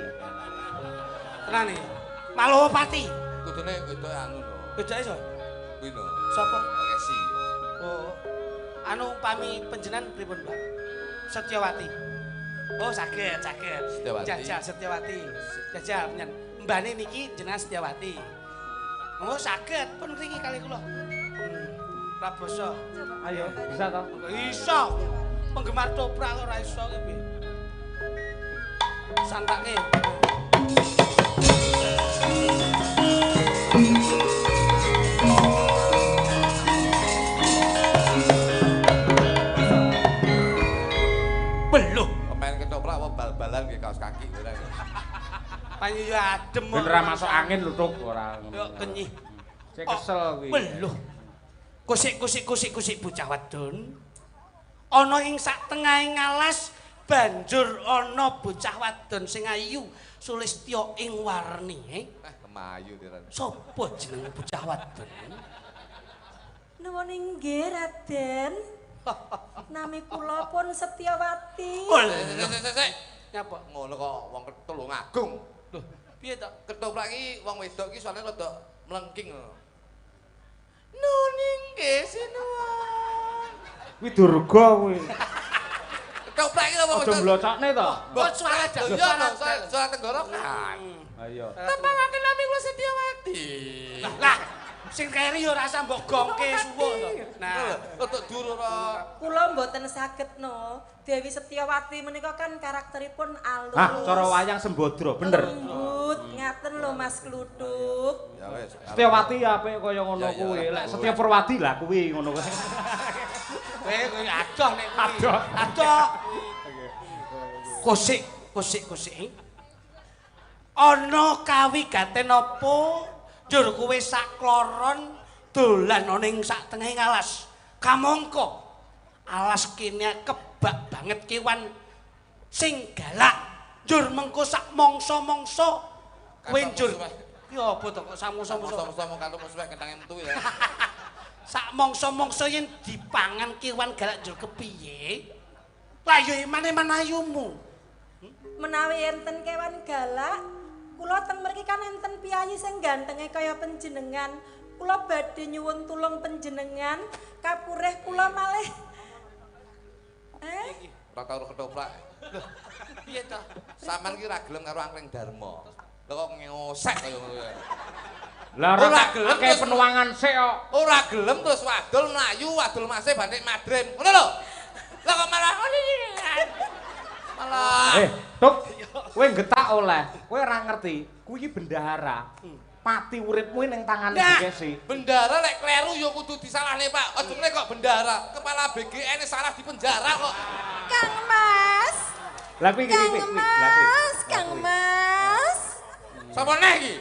Speaker 3: Tenan iki. Malopati.
Speaker 4: Kudune wedok anu no.
Speaker 3: Beda iso.
Speaker 4: Kuwi no.
Speaker 3: Sapa?
Speaker 4: Kesi.
Speaker 3: Oh. Anu pami panjenengan pripun, Pak? Setyawati. Oh, saged.
Speaker 4: Setyawati.
Speaker 3: Jajal Setyawati. Jajal penyen. Mbane niki jenengan Setyawati. Oh, saged pun mriki kali kula. Praboso.
Speaker 1: Ayo, bisa toh?
Speaker 3: Iso. penggemar toprak kok ora iso ki piye. Santake. Beluh.
Speaker 4: Pemain ketoprak apa bal-balan ke kaos kaki ora.
Speaker 3: Panyu yo adem.
Speaker 1: Ben ora masuk angin lho Tuk ora.
Speaker 3: Yo kenyih.
Speaker 1: Cek kesel kuwi.
Speaker 3: Beluh. Kusik bocah wadon. Ana ing sak tengahing alas banjur ana bocah wadon sing ayu Sulistya ing warni.
Speaker 4: Kemayu tiran.
Speaker 3: Sopo jenenge bocah wadon?
Speaker 5: Nuwun inggih Raden. Nami kula pun Setyawati.
Speaker 4: Sik.
Speaker 3: Nyapa?
Speaker 4: Ngono kok wong Tulung Agung.
Speaker 3: Loh, piye to?
Speaker 4: Ketoprak iki wong wedok iki soalnya rada mlengking. Nuning nggih sinuwun.
Speaker 1: Kuwi durga kuwi.
Speaker 4: Ketoprak iki apa?
Speaker 1: Aja mlocokne to.
Speaker 3: Kok suara
Speaker 4: Suara tenggorokan.
Speaker 1: Ayo.
Speaker 4: Tembangake nami kula Setyawati.
Speaker 3: Lah, sing keri yo rasa mbok gongke suwuk to. Nah,
Speaker 4: Rada dur ora.
Speaker 5: Kula mboten saged no. Dewi Setyawati menika kan karakteripun alus.
Speaker 1: Hah, cara wayang Sembadra, bener.
Speaker 5: Lembut, ngaten lho Mas Kluthuk.
Speaker 4: Ya wis.
Speaker 1: Setyawati apik kaya ngono
Speaker 4: Ya,
Speaker 1: kuwi.
Speaker 4: ya.
Speaker 1: Lek Setya Purwadi lah kuwi ngono kuwi.
Speaker 3: kowe adoh nek kuwi.
Speaker 1: Adoh.
Speaker 3: Adoh. Kusik. Ana kawigaten apa? Njur kowe sak kloron dolan ana ing sak tengahing alas. Kamangka alas kene kebak banget kewan sing galak. Njur mengko sak mangsa-mangsa kowe njur. Ya apa to kok sak mangsa-mangsa?
Speaker 4: Sama-sama karo musuhe kentange metu ya.
Speaker 3: Sak mangsa-mangsa yen dipangan kewan galak njur kepiye? Lah yo iman-iman ayumu.
Speaker 5: Menawi enten kewan galak, kula teng mriki kan enten piyayi sing gantenge kaya panjenengan. Kula badhe nyuwun tulung panjenengan, kapureh kula malih.
Speaker 4: Ora karo ketoprak.
Speaker 3: Piye to?
Speaker 4: Saman ki ora gelem karo Angkring Darma. Lha kok ngosek kaya ngono ya.
Speaker 1: Lah
Speaker 4: Ora
Speaker 1: ora
Speaker 4: gelem
Speaker 1: akeh
Speaker 4: terus-
Speaker 1: penuangan sik kok.
Speaker 4: Ora gelem terus wadul mlayu, wadul mase bandek madrem. Ngono lho. Lah kok malah ngono iki. Malah
Speaker 1: Tuk, kowe getak oleh. Kowe ora ngerti, kuwi bendahara. Pati uripmu ning tangane Bekesi.
Speaker 4: bendara lek kleru ya kudu disalahne, Pak. Aja meneh kok bendara, kepala BGN salah di penjara kok.
Speaker 5: Kang Mas,
Speaker 1: Lah kuwi
Speaker 5: Kang Mas, Kang Mas.
Speaker 4: Sapa neh iki?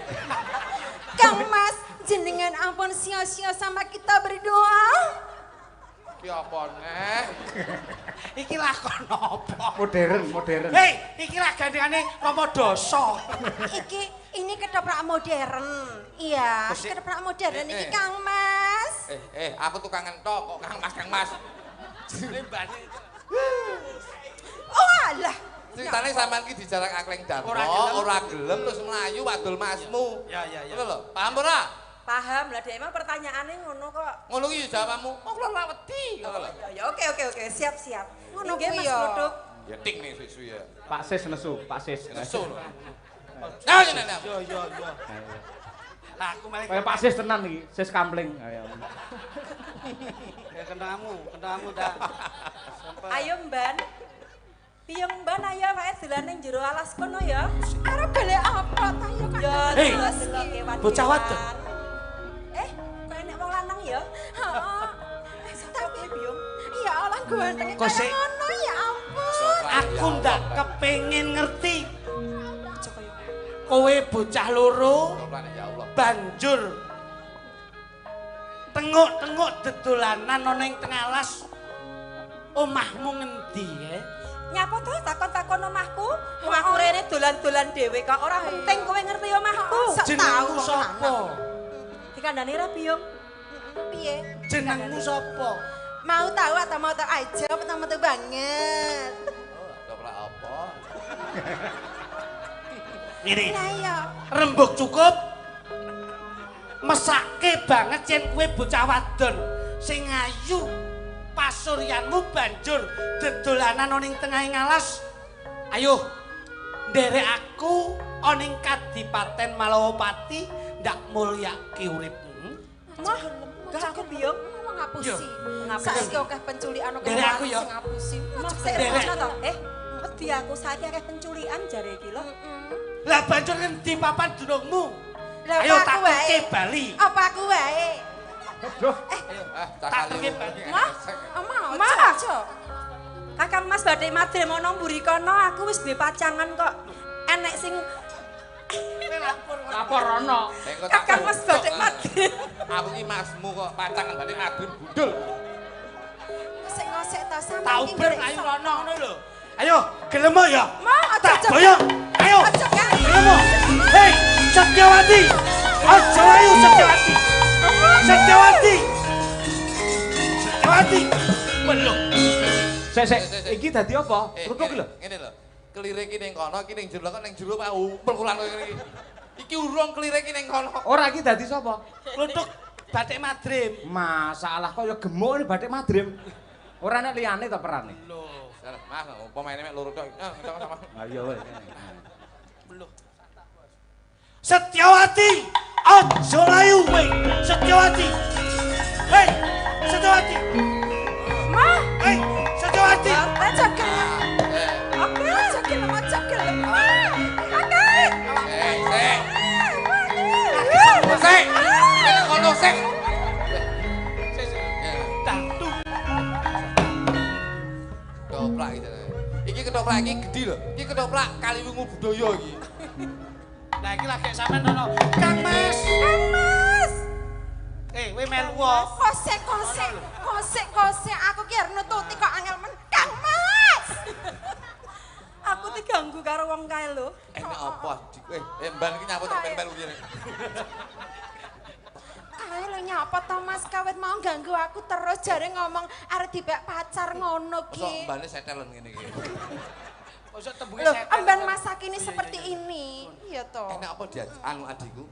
Speaker 5: Kang Mas, jenengan ampun sia-sia sama kita berdoa.
Speaker 4: Ki apa neh?
Speaker 3: Iki lakon apa?
Speaker 1: Modern.
Speaker 3: Hei, iki lah gandengane Rama Dasa.
Speaker 5: Ini ketoprak modern. Iya,
Speaker 3: Kusik.
Speaker 5: ketoprak modern iki Kang Mas.
Speaker 4: Aku tukang entok kok Kang Mas.
Speaker 3: Lembane.
Speaker 5: Oh alah.
Speaker 4: Ceritane sampean ki dijarang Angkring Darma,
Speaker 3: Ora gelem.
Speaker 4: ora gelem terus mlayu wadul masmu.
Speaker 3: Ya.
Speaker 4: Ngono lho. Paham ora?
Speaker 5: Paham lah, dia emang pertanyaannya ngono kok.
Speaker 4: Ngono ki jawabanmu. Oh, kula ora wedi. Ngono lho.
Speaker 5: Ya oke, siap. Ngono
Speaker 2: kuwi
Speaker 5: Mas
Speaker 2: ya.
Speaker 5: Kluthuk.
Speaker 4: Ya ting nih susu ya.
Speaker 1: Pak Sis nesu, Pak Sis.
Speaker 4: Nesu lho. Nah, nah.
Speaker 3: Yo. Lah aku malah
Speaker 1: Kayak Pak Sis tenan iki, Sis Kampling. Ayo.
Speaker 3: ya kendamu dah.
Speaker 5: Ayo Mban. Piyong Mban ayo wae dolan ning jero alas kono ya. Arep golek apa ta yo kan. Ya
Speaker 3: Hei,
Speaker 5: terus kewan.
Speaker 3: bocah wadon.
Speaker 5: Kok enek wong lanang ya? Heeh. Tapi Piyong. Ya Allah gantenge
Speaker 3: Kok sik-
Speaker 5: kaya ngono ya ampun.
Speaker 3: Aku ndak kepengin ngerti. Kowe bocah loro
Speaker 4: Ya Allah.
Speaker 3: banjur tenguk-tenguk dedolanan ana ning tengah alas. Omahmu ngendi ya?
Speaker 5: Nyapa to takon-takon omahku? Wong aku rene dolan-dolan dhewe kok ora penting kowe ngerti omahku.
Speaker 3: Jenengmu sapa?
Speaker 5: Dikandani ra Piyong? Piye?
Speaker 3: Jenengmu sapa?
Speaker 5: Mau tahu atau mau tahu aja, mau tahu banget.
Speaker 4: Ketoprak apa?
Speaker 3: Ngene.
Speaker 5: Lah ya.
Speaker 3: Rembug cukup. Mesake banget yen kowe bocah wadon sing ayu. Pasuryanmu banjur dedolanan ana ning tengahing alas. Ayo, nderek aku ana ing Kadipaten Malawapati ndak mulyake uripmu.
Speaker 5: Mah, cakep Piyong.
Speaker 6: ngapusi.
Speaker 5: Ngapusi.
Speaker 6: Saiki akeh penculikan akeh
Speaker 3: Derek aku ya.
Speaker 6: sing ngapusi.
Speaker 5: Maksudnya
Speaker 3: Derek.
Speaker 5: ngono to? Wedi aku saiki akeh penculikan jare iki lho.
Speaker 3: Lah banjur ngendi papan dunungmu?
Speaker 6: Lah
Speaker 3: Ayo
Speaker 6: apa
Speaker 3: tak
Speaker 6: aku wae?
Speaker 3: tuke Bali.
Speaker 6: Apa aku wae?
Speaker 1: Aduh.
Speaker 3: Tak tuke Bali.
Speaker 6: Ma, aja.
Speaker 5: Kakang Mas badhe madre ana mburi kono aku wis duwe pacangan kok. Enek sing
Speaker 1: Lapor ana.
Speaker 5: Kakang Mas badhe madre.
Speaker 4: Aku ki masmu kok pacangan bali madun budul.
Speaker 6: Ngosek-ngosek ta sampe
Speaker 3: Tau
Speaker 6: iki
Speaker 3: ber
Speaker 6: golek
Speaker 3: ayo
Speaker 6: iso.
Speaker 3: rono ngono lho. Ayo, gelem ya?
Speaker 6: Ma, aja
Speaker 3: Tak
Speaker 6: cepet.
Speaker 3: boyong. Ayo.
Speaker 6: Aja kan.
Speaker 3: Gelem. Hei, Setyawati. Aja ayo Setyawati. Setyawati. Setyawati. Belum.
Speaker 1: Sik, iki dadi apa? Rutuk iki lho.
Speaker 4: Ngene lho. Kelire iki ning kono, iki ning jero kok ning jero Pak umpel kulan kowe ngene iki. Iki urung kelire iki ning kono.
Speaker 1: Ora iki dadi sapa?
Speaker 3: Kluthuk batik madrim.
Speaker 1: Masalah kok ya gemuk ini batik madrim. Ora nek liyane ta perane.
Speaker 3: Lho,
Speaker 4: Mas, pemaine mek loro tok. Sama-sama.
Speaker 1: Ha iya wis.
Speaker 3: belum. Setyawati. Aja layu kowe. Setyawati. Hei, Setyawati.
Speaker 6: Ma,
Speaker 3: Hei, Setyawati.
Speaker 6: aja gelem. Oke, aja gelem, aja gelem. Ma, oke.
Speaker 4: Sik. Sik. Nek kono sik.
Speaker 3: Dangdut.
Speaker 4: Ketoprak iki. Iki ketoprak iki gedhi lho. Iki ketoprak Kaliwungu budaya iki.
Speaker 3: Nah iki lagi sampean ono. Kang Mas.
Speaker 6: Kang Mas.
Speaker 3: Kowe melu wae.
Speaker 6: Kosek, aku ki arep nututi kok angel men. Kang Mas.
Speaker 5: Aku diganggu karo wong kae lho.
Speaker 4: Enak apa adik? Mban iki nyapa tok melu ngene.
Speaker 6: Kae lho nyapa to Mas kawit mau ganggu aku terus jare ngomong arep dibek pacar ngono
Speaker 4: Mosok
Speaker 6: ki.
Speaker 4: mbane setelen ngene iki.
Speaker 3: Mosok tembunge
Speaker 6: Loh,
Speaker 3: setan.
Speaker 6: emban masak ini seperti ini. Iya to.
Speaker 4: Enak apa dia anu adikku?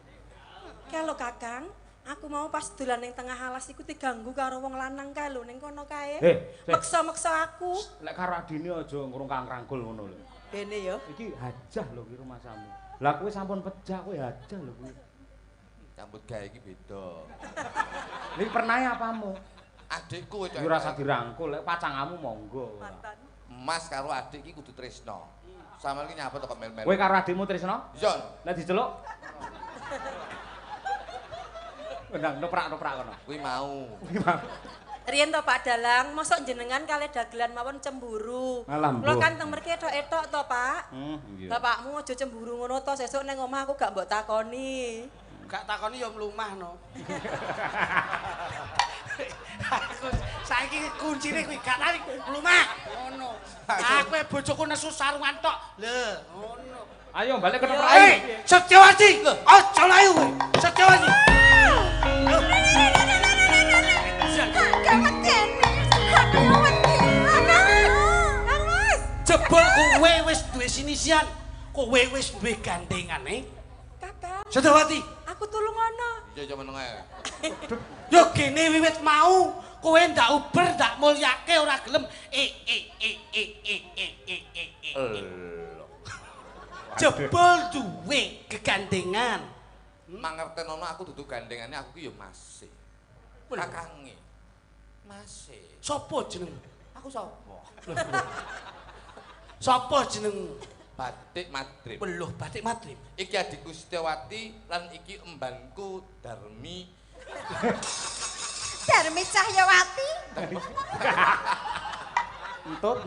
Speaker 5: Kae lho Kakang, aku mau pas dolan ning tengah alas iku diganggu karo wong lanang kae lho ning kono kae. Meksa-meksa aku.
Speaker 1: Lek karo adine aja ngrungkang rangkul ngono lho.
Speaker 5: Bene ya.
Speaker 1: Iki hajah lho ki rumah samu. Lah kowe sampun pejah kowe hajah lho kuwi.
Speaker 4: Campur gawe iki beda.
Speaker 1: Iki pernahe apamu?
Speaker 4: Adikku itu.
Speaker 1: Ora usah dirangkul, lek pacangamu monggo.
Speaker 4: Mas karo adik iki kudu tresno. Sampeyan iki nyapa tok mel-mel.
Speaker 1: Kowe karo adikmu tresno?
Speaker 4: Iya.
Speaker 1: Lah diceluk. Ndang noprak-noprak kono.
Speaker 4: Kuwi mau.
Speaker 5: Riyen to Pak Dalang, mosok jenengan kalih dagelan mawon cemburu.
Speaker 1: Alah,
Speaker 5: Kula
Speaker 1: Mbok.
Speaker 5: kan teng mriki etok-etok to, Pak.
Speaker 1: Iya.
Speaker 5: Bapakmu aja cemburu ngono to, sesuk ning omah aku gak mbok takoni.
Speaker 3: Gak takoni ya mlumah no. Aku saiki kuncine kuwi gak tarik mlumah. Ngono. Aku bojoku nesu sarungan tok. Lho, ngono.
Speaker 1: Ayo balik ke noprak.
Speaker 3: Hei, Setyawati. Aja layu kowe. Setyawati.
Speaker 6: Agak medeni. Aku wedi. Kang Mas.
Speaker 3: Jebul kowe wis duwe sinisian. Kowe wis duwe gandengane.
Speaker 5: Kakang,
Speaker 3: Setyawati.
Speaker 5: aku tulung ngono.
Speaker 4: Iya meneng ae.
Speaker 3: Yo kene wiwit mau kowe ndak uber ndak mulyake ora gelem. Jebul duwe kegandengan.
Speaker 4: Mangertenono aku dudu gandengane aku ki yo Mas. Kakange. Mas.
Speaker 3: Sopo jeneng?
Speaker 4: Aku sapa?
Speaker 3: Sopo jeneng?
Speaker 4: Batik Madrim.
Speaker 3: Weluh batik madrim.
Speaker 4: Iki adikku Setyawati lan iki embanku Darmi.
Speaker 6: Darmi Cahyawati.
Speaker 1: Entut.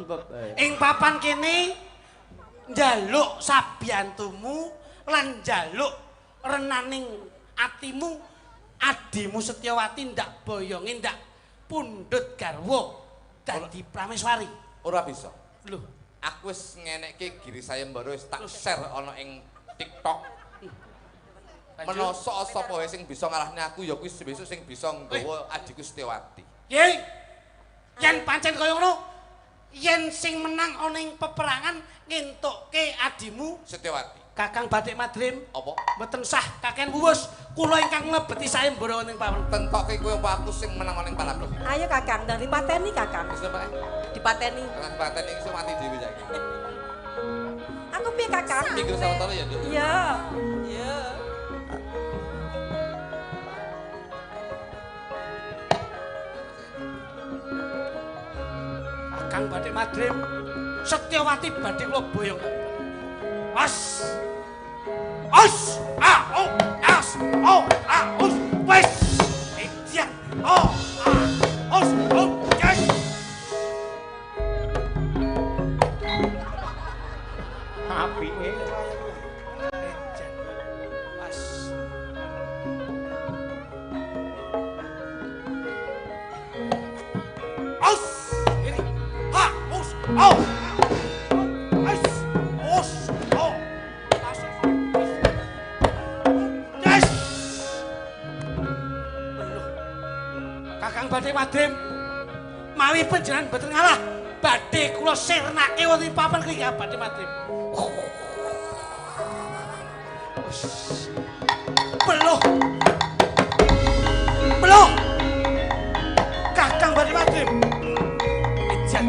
Speaker 3: Ing papan kene njaluk sabiyantumu lan njaluk renaning atimu adimu Setyawati ndak boyonge ndak pundhut garwa dadi prameswari.
Speaker 4: Ora bisa.
Speaker 3: Lho,
Speaker 4: Aku wis ngenekke giri sayembara wis tak share ana ing TikTok. Menoso sapa wae sing bisa ngalahne aku ya kuwi besok sing bisa nggawa adikku Setyawati.
Speaker 3: Yeay. Yen pancen kaya ngono, yen sing menang ana ing peperangan ngentukke adimu
Speaker 4: Setyawati.
Speaker 3: Kakang Batik Madrim
Speaker 4: Apa?
Speaker 3: mboten sah kakean wuwus kula ingkang nglebeti sayembara ning pawen.
Speaker 4: Tentoke kowe apa aku sing menang ana ing palakrami.
Speaker 5: Ayo Kakang, ndang dipateni Kakang.
Speaker 4: Wis Pak.
Speaker 5: Dipateni.
Speaker 4: Kan paten iki iso mati dhewe saiki.
Speaker 5: Aku piye Kakang?
Speaker 4: Mikir sawetara ya, Nduk.
Speaker 5: Iya. Iya.
Speaker 3: Kakang badhe madrim Setyawati badhe kula boyong. Mas. Os, oh, as, oh, us, wes. Edian, oh, os, oh, yes.
Speaker 1: Apike.
Speaker 3: Mas. Os, ini, ha, us, oh. Badhe madrim mawi panjenengan boten ngalah badhe kula sirnake wonten papan kiki badhe madrim beluh kakang badhe madrim ejan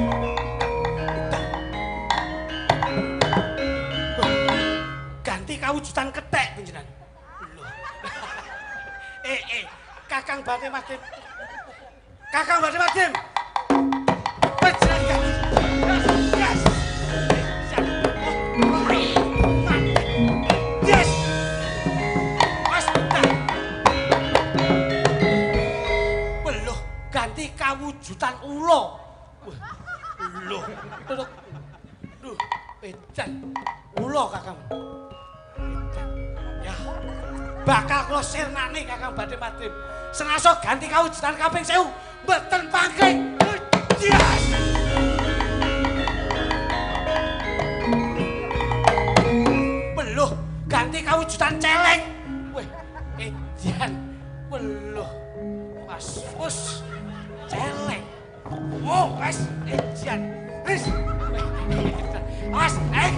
Speaker 3: ganti kawujudan kethek panjenengan beluh kakang badhe madrim Kakang badhe madrim. Panjenengan. Yes. Yes. Mas. Beluh ganti kawujudan ula. Lho. Duh, edan. Ula Kakang. Ya. Bakal kula sirnane Kakang badhe madrim. Senasa ganti kawujudan kaping 1000. Mboten pangking. Yes. Beluh ganti kawujudan celeng. Weh, edan. Beluh. Wes celeng. Oh, wes edan. Wes. Mas, yes.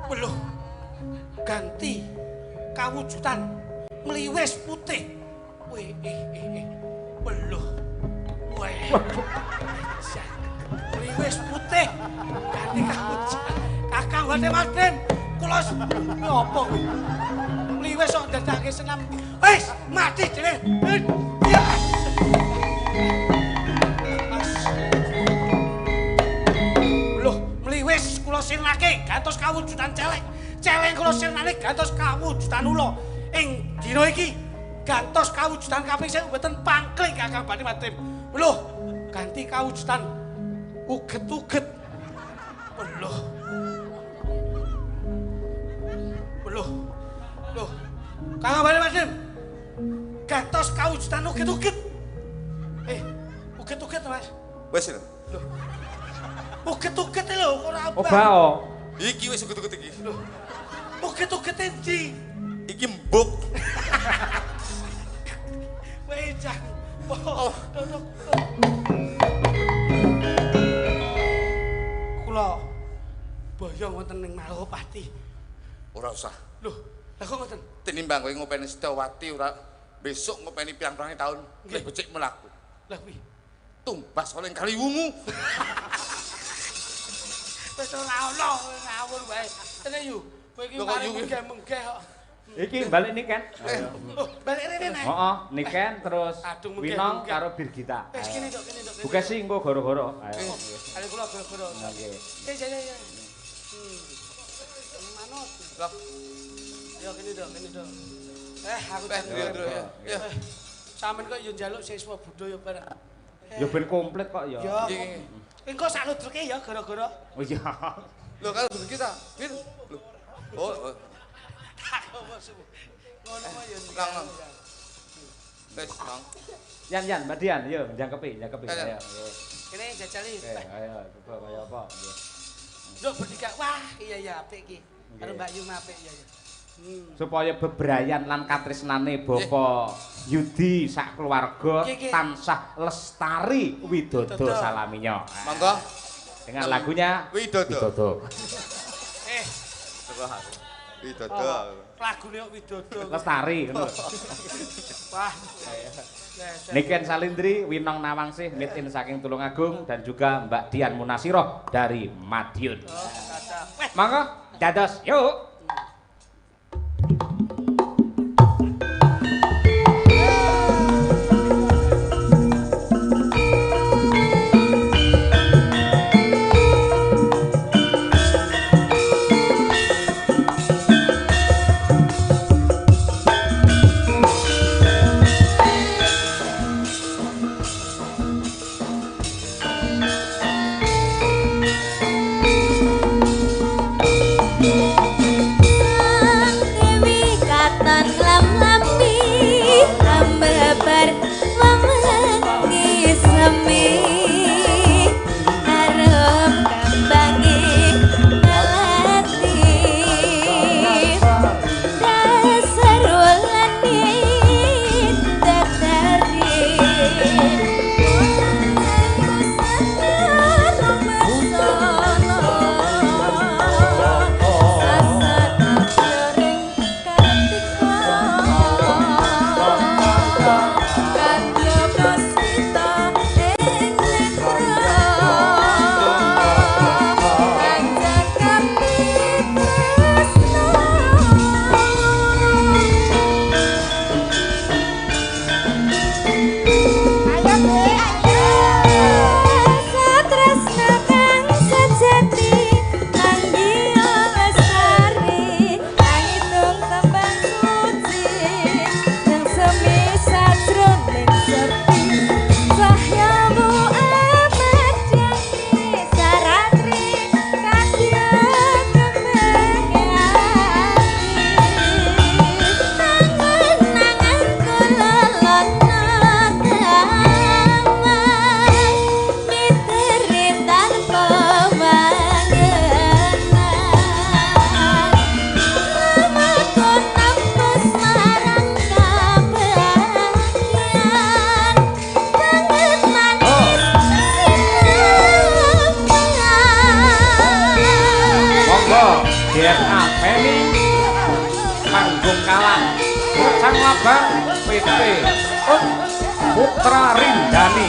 Speaker 3: Beluh ganti kawujudan mliwis putih. Weh, beluh. Weh. Mliwis putih ganti kawujudan. Kakang badhe madrim kula apa kuwi? Mliwis kok dadake senam. Wis mati dhewe. Beluh mliwis kula sirnake gantos kawujudan celeng. Celeng kula sirnane gantos kawujudan ula. Ing dina iki gantos kawujudan kaping 1000 mboten pangkling Kakang badhe madrim. Beluh ganti kawujudan uget-uget. Beluh. Loh. Kakang badhe madrim. Gantos kawujudan uget-uget. Uget-uget Mas.
Speaker 4: Wis lho.
Speaker 3: Loh. Uget-uget lho ora abang.
Speaker 1: Obao.
Speaker 4: Iki wis uget-uget iki.
Speaker 3: Lho. Uget-uget endi?
Speaker 4: Iki mbuk.
Speaker 3: Weh jan. Kula boyong wonten ning Malopati.
Speaker 4: Ora usah.
Speaker 3: Loh, lha kok ngoten?
Speaker 4: Tinimbang kowe ngopeni Setyawati ora besok ngopeni pirang-pirang taun lek becik mlaku.
Speaker 3: Lah kuwi
Speaker 4: Tumbas oleh Kaliwungu.
Speaker 3: wis ora ono ngawur wae. Tenan yu. Kowe iki mari menggeh kok.
Speaker 1: Iki balik Niken.
Speaker 3: Oh, balik rene nek.
Speaker 1: Heeh, Niken terus
Speaker 3: Aduh,
Speaker 1: Winong
Speaker 3: mungkin.
Speaker 1: karo Birgita.
Speaker 3: Wis kene tok.
Speaker 1: Bukesi engko goro-goro. Ayo.
Speaker 3: Ayo kula goro-goro.
Speaker 1: Nggih.
Speaker 3: Ya. Manut.
Speaker 4: Lah,
Speaker 3: Ya kene tok. Aku
Speaker 4: ya.
Speaker 3: Sampeyan kok yo njaluk siswa budaya bareng.
Speaker 1: Ya ben komplit kok ya.
Speaker 3: Ya.
Speaker 4: Iki.
Speaker 3: Engko sak ludruke ya gara-gara.
Speaker 1: Oh iya.
Speaker 4: Lho kalau dulu kita. Gitu. Lho. Oh.
Speaker 3: Ngono mah yo.
Speaker 4: Lang. Wes, Mang.
Speaker 1: Yan, Mbak Dian, yo jangkepi.
Speaker 4: Ayo.
Speaker 1: Ayo.
Speaker 3: Kene jajali.
Speaker 1: Ayo, coba kaya apa?
Speaker 3: Nduk berdika. Wah, iya apik iki. Karo Mbak Yu apik ya.
Speaker 1: Supaya bebrayan lan katresnane Bapak Yudi sak keluarga tansah lestari widodo salaminya.
Speaker 4: Monggo
Speaker 1: Dengan lagunya
Speaker 4: Widodo. Widodo.
Speaker 3: Lagune kok Widodo.
Speaker 1: Lestari ngono.
Speaker 3: Wah.
Speaker 1: Niken Salindri, Winong Nawangsih, meet in saking Tulungagung dan juga Mbak Dian Munasiroh dari Madiun. Monggo dados yuk. Abang PT Putra Rindani.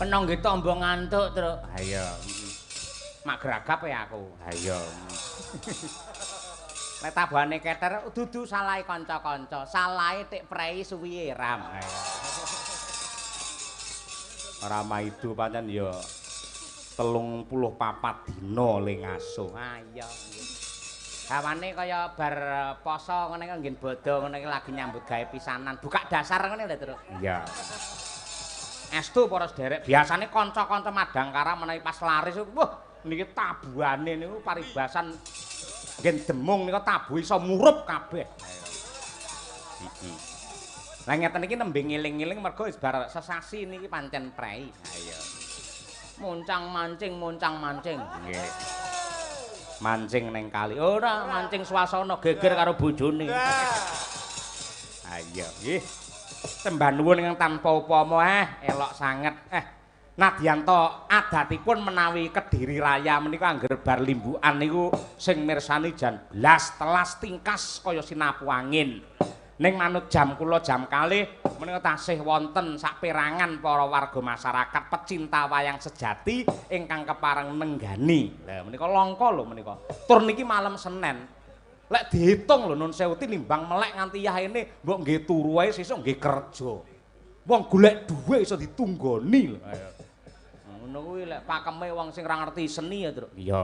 Speaker 7: Kena nggih tombo ngantuk, Truk. Ha iya. Mak gragap ya aku. Ha iya. Nek tabane keter dudu salahe kanca-kanca, salahe tik prei suwiye ram. Ha iya. Rama itu pancen ya 34 dina le ngaso. Ha iya. Hawane kaya bar poso ngene iki nggih bodho ngene iki lagi nyambut gawe pisanan. Buka dasar ngene lho, Truk. Iya. Estu para sederek, biasane kanca-kanca Madangkara menawi pas laris, wah, niki tabuhane niku paribasan ngen demung nika tabuh iso murup kabeh. Lah ngeten iki nembe ngiling-ngiling mergo wis bar sesasi niki pancen prei. Ayo. Muncang mancing. Nggih. Mancing ning kali. Ora mancing swasana geger karo bojone. Ayo nggih. Sembah nuwun ingkang tanpa upama elok sanget. Nadyanto adatipun menawi Kediri Raya menika angger bar limbukan niku sing mirsani jan blas telas tingkas kaya sinapu angin. Ning manut jam kula jam kalih menika tasih wonten saperangan para warga masyarakat pecinta wayang sejati ingkang kepareng nenggani. Lah menika langka lho menika. Tur niki malam Senin. Lek diitung lho Nun Sewu nimbang melek nganti yahene mbok nggih turu wae sesuk nggih kerja. Wong golek dhuwit iso ditunggoni lho. Ngono kuwi lek pakeme wong sing ora ngerti seni ya, Truk. Iya.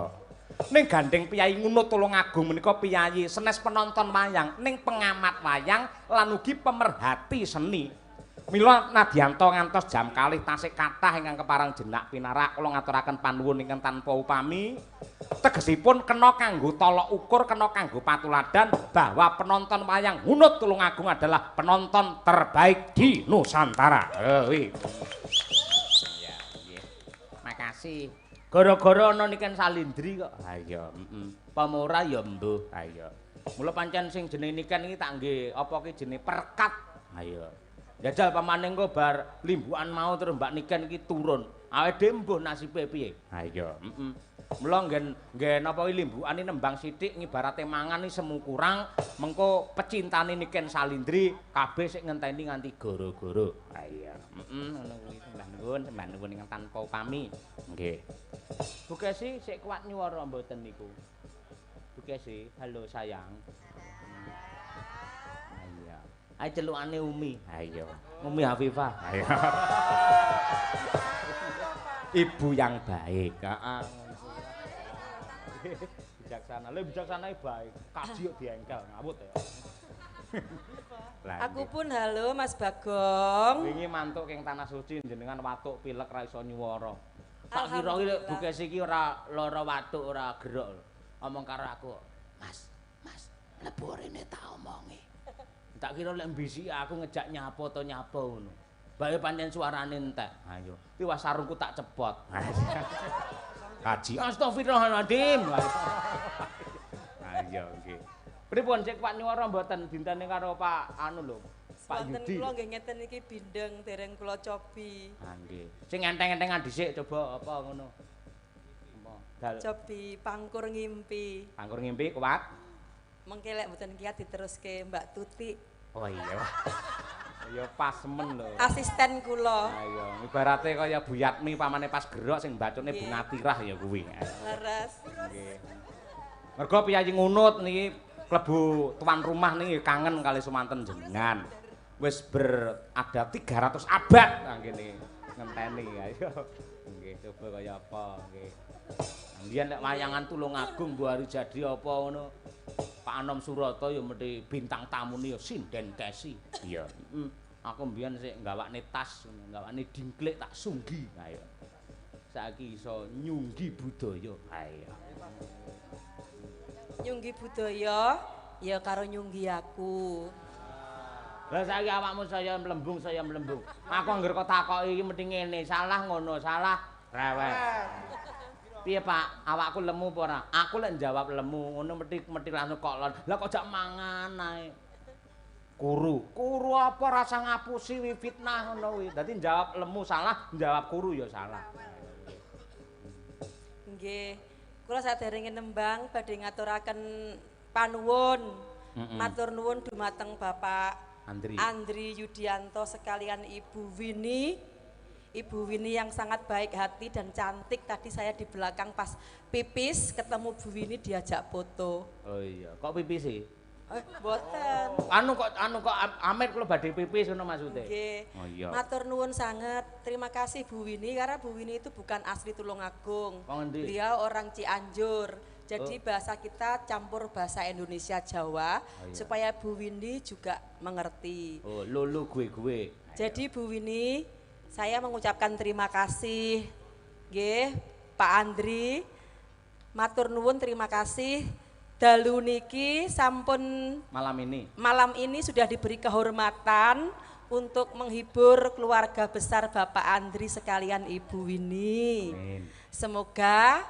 Speaker 7: Ning gandeng Piyai Ngunut Tulungagung menika Piyai senes penonton wayang, ning pengamat wayang lan ugi pemerhati seni. Mila nadyanto ngantos jam kalih tasih kathah ingkang kepareng jenak pinarak kula ngaturaken panuwun ingkang tanpa upami. Tegesipun kena kanggo tolok ukur, kena kanggo patuladan bahwa penonton wayang Ngunut Tulungagung adalah penonton terbaik di Nusantara. Ya, nggih. Makasih. Gara-gara ana niken Salindri kok. Ha iya, Pamora ya mbuh. Ha iya. Mula pancen sing jenenge niken iki tak nggih apa ki jenenge perkat. Ha iya. Jajal pamane engko bar limbukan mau terus Mbak Niken iki turun. Awake dhewe mbuh nasibe piye? Ha iya, Mula nggen apa ki limbukane nembang sithik ngibarate mangan iki semu kurang, mengko pecintane Niken Salindri kabeh sik ngenteni nganti gara-gara. Ha iya, ngono kuwi sembah nuwun ingkang tanpa upami. Nggih. Bu Kesi sik kuat nyuwara mboten niku. Bu Kesi, halo sayang. Iya. Ae celukane Umi. Ha iya. Umi Hafifah. Ha iya. Ibu yang baik, heeh. Bijaksana. Lha bijaksanae baik. Kaji yo diengkel ngawut ya.
Speaker 5: Aku pun halo Mas Bagong.
Speaker 7: Wingi mantuk king Tanah Suci jenengan watuk pilek ra iso nyuwara. Tak kira iki Bu Kesi iki ora lara watuk ora gerok. Omong karo aku, Mas, mlebu rene tak omongi. Tak kira lek mbisiki aku ngejak nyapa to nyapa ngono. Bae pancen suarane entek. Ayo, iki was sarungku tak cepot. Kaji astagfirullahaladzim. Ayo nggih. Pripun sik Pak nyuwara mboten dintene karo Pak anu lho. Pak Yudi.
Speaker 5: Kula nggih ngeten iki bindeng dereng kula cobi.
Speaker 7: Ha nggih. Sing enteng-entengan dhisik coba apa ngono.
Speaker 5: Cobi Pangkur Ngimpi.
Speaker 7: Pangkur Ngimpi kuat.
Speaker 5: Mengke lek mboten kiat diteruske Mbak Tuti.
Speaker 7: Oh iya. Ya pas men lho.
Speaker 5: Asisten kula.
Speaker 7: Ayo, ibarate kaya Bu Yatmi pamane pas gerok sing bacone Bu Ngatirah ya kuwi.
Speaker 5: Leres.
Speaker 7: Nggih. Mergo Piyai Ngunut niki klebu tuan rumah niki kangen kali sumanten jenengan. Wis berada 300 abad kene ngenteni. Ayo. Nggih, coba kaya apa nggih. Mbiyen nek wayangan Tulungagung Bu Ari Jadi apa ngono. Pak Anom Surata ya mesti bintang tamune ya Sinden Kesi. Iya. Aku mbiyen sik nggawakne tas, nggawakne dingklik tak sunggi. Ayo. Saiki iso nyunggi budaya. Ayo.
Speaker 5: Nyunggi budaya ya karo nyunggi aku.
Speaker 7: Lah saiki awakmu saya melembung. Aku anggere kok takoki iki mesti ngene, salah ngono, salah rewel. Piye Pak, awakku lemu apa ora? Aku lek jawab lemu, ngono mesti langsung kok lon. Lah kok jak mangan ae. Kuru apa rasa ngapusi wi fitnah ngono kuwi. Dadi jawab lemu salah, jawab kuru ya salah.
Speaker 5: Nggih. Kula saderenge nembang badhe ngaturaken panuwun. Matur nuwun dumateng Bapak Andri Yudianto sekalian Ibu Wini. Ibu Wini yang sangat baik hati dan cantik. Tadi saya di belakang pas pipis ketemu Bu Wini diajak foto.
Speaker 7: Oh iya, kok pipis sih?
Speaker 5: Mboten.
Speaker 7: Anu kok Amit kula badhe pipis ngono maksude.
Speaker 5: Nggih.
Speaker 7: Oh iya.
Speaker 5: Matur nuwun sangat. Terima kasih Bu Wini karena Bu Wini itu bukan asli Tulungagung. Beliau orang Cianjur. Jadi bahasa kita campur bahasa Indonesia Jawa supaya Bu Wini juga mengerti.
Speaker 7: Oh, lulu gue.
Speaker 5: Jadi Bu Wini, saya mengucapkan terima kasih nggih Pak Andri Matur nuwun, terima kasih. Dalu niki sampun malam ini sudah diberi kehormatan untuk menghibur keluarga besar Bapak Andri sekalian Ibu Winnie. Amin. Semoga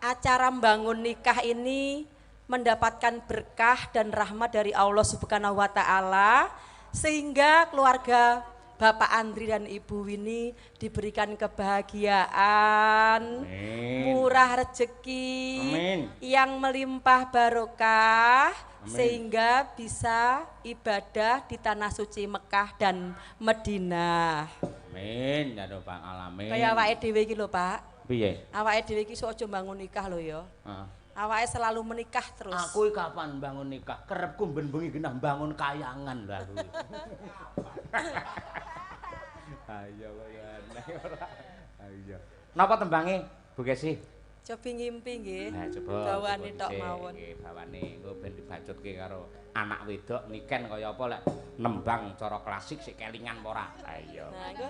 Speaker 5: acara membangun nikah ini mendapatkan berkah dan rahmat dari Allah Subhanahu wa taala sehingga keluarga Bapak Andri dan Ibu Winnie diberikan kebahagiaan, amin, murah rezeki, amin, yang melimpah barokah, amin, sehingga bisa ibadah di tanah suci Mekah dan Madinah.
Speaker 7: Amin, ya Pak alamin.
Speaker 5: Kaya awake dhewe iki lho, Pak.
Speaker 7: Piye?
Speaker 5: Awake dhewe iki sok aja bangun nikah lho ya. Heeh. Awake selalu menikah terus.
Speaker 7: Aku kapan bangun nikah? Kerepku ben bengi genah bangun kayangan lho aku. Ayo kaya aneh ora. Ayo. Napa tembange, Bu Kesi?
Speaker 5: Cobi ngimpi nggih.
Speaker 7: Nah, coba.
Speaker 5: Bawane tok mawon.
Speaker 7: Nggih, bawane engko ben dibacutke karo anak wedok niken kaya apa lek nembang cara klasik sik kelingan apa ora. Ayo.
Speaker 5: Nah, engko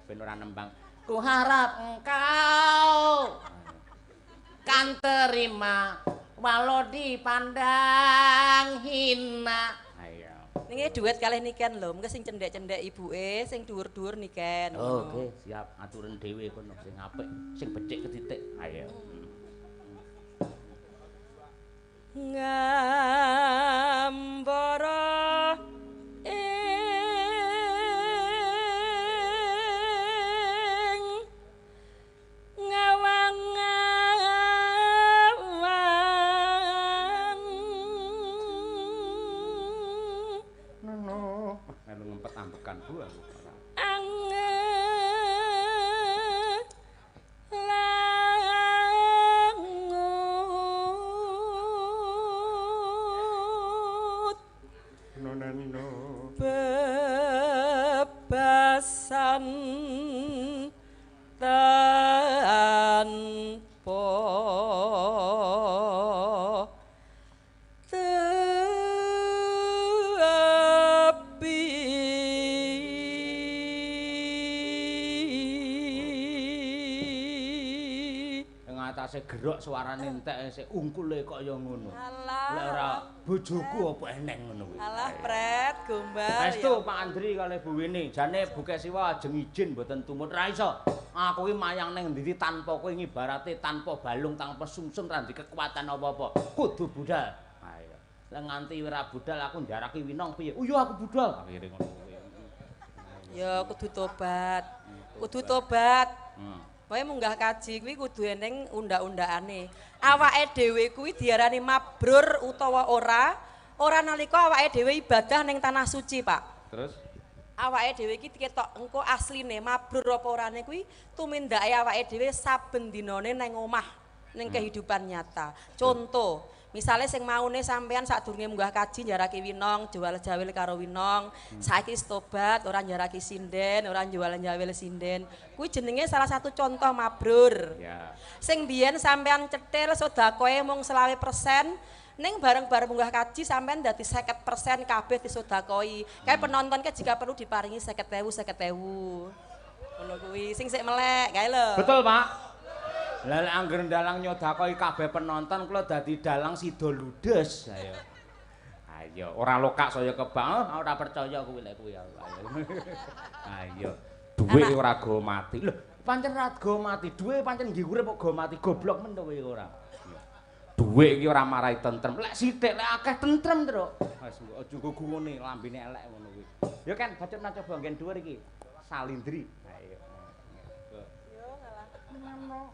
Speaker 7: ben ora nembang. Ku harap engkau kan terima walau dipandang hina.
Speaker 5: Ini duet kalih niken lho, mengke sing cendhek-cendhek ibuke, sing dhuwur-dhuwur niken.
Speaker 7: Oh, oke, siap. Aturen dhewe kono sing apik, sing becik ketitik. Ayo.
Speaker 5: Ngambara ing ngawang
Speaker 7: ambekan Bu aku.
Speaker 5: Bebasan tanpa
Speaker 7: atase gerok suarane entek sik ungkule kok ya ngono. Lek ora bojoku apa eneng ngono kuwi.
Speaker 5: Alah pret gombal.
Speaker 7: Estu Pak Andri kalih Bu Winnie, jane Bu Kesiwa ajeng izin mboten tumut ra iso. Aku iki mayang ning ndi tanpa kowe ngibarate tanpa balung tanpa sumsum ra ndek kekuatan apa-apa. Kudu budal. Ayo. Lah nganti ora budal aku ndaraki winong piye? Oh iya aku budal. Akhire ngono kuwi.
Speaker 5: Ya kudu tobat. Kudu tobat. Wae munggah kaji kuwi kudu eneng unda-undakane. Awake dhewe kuwi diarani mabrur utawa ora nalika awake dhewe ibadah ning tanah suci, Pak.
Speaker 7: Terus
Speaker 5: awake dhewe iki ketok engko asline mabrur apa orane kuwi tumindake awake dhewe saben dinane ning omah ning kehidupan nyata. Contoh, misalnya sing maune sampean sadurunge munggah kaji njaraki winong, jual-jawil karo winong, saiki tobat ora njaraki sinden, ora jual-jawil sinden. Kuwi jenenge salah satu contoh mabrur. Ya. Sing biyen sampean cetil sedakoe mung 20%, ning bareng-bareng munggah kaji sampean dadi 50% kabeh disodakoi. Kae penonton ke jika perlu diparingi 50.000. Ngono kuwi sing sik melek kae lho.
Speaker 7: Betul, Pak. Lah lek anggere dalang nyodakoi kabeh penonton kula dadi dalang sida ludes. Ayo. Ayo, ora lokak saya kebang, ora percaya kuwi lek kuwi. Ayo. Ayo. Duwe ora go mati. Lho, pancen ora go mati. Duwe pancen nggih urip kok go mati. Goblok men to kowe ora. Duwe iki ora marai tentrem. Lek sithik lek akeh tentrem, Truk. Wis aja nggo ngene, lambene elek ngono kuwi. Ya kan bacot nang coba nggen dhuwur iki. Salindri. Ayo. Yo ngalah.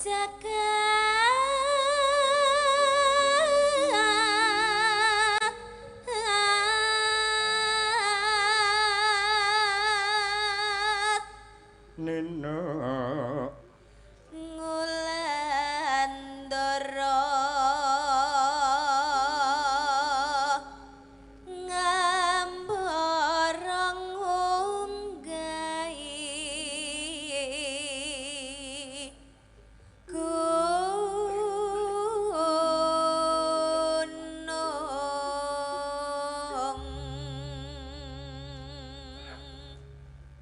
Speaker 2: jagat
Speaker 1: Nino
Speaker 2: Ngulandara ngamborong unggahi gunung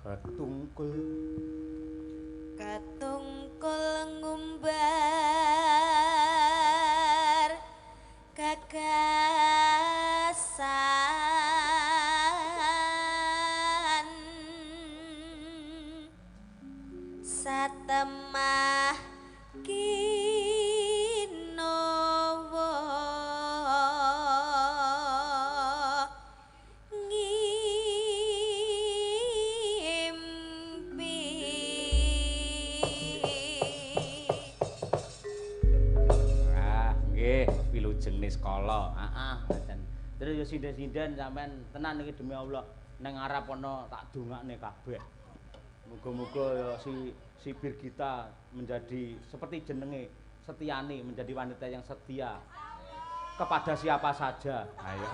Speaker 1: katungkul
Speaker 2: katungkul ngumbar gagasan satemah kinowo ngimpi
Speaker 1: ah nggih wilujeng kala pancen terus yo sinden-sinden sampean tenan iki demi Allah nang arep ana tak dongakne kabeh muga-muga ya si Birgita menjadi seperti jenenge Setiani menjadi wanita yang setia kepada siapa saja ayo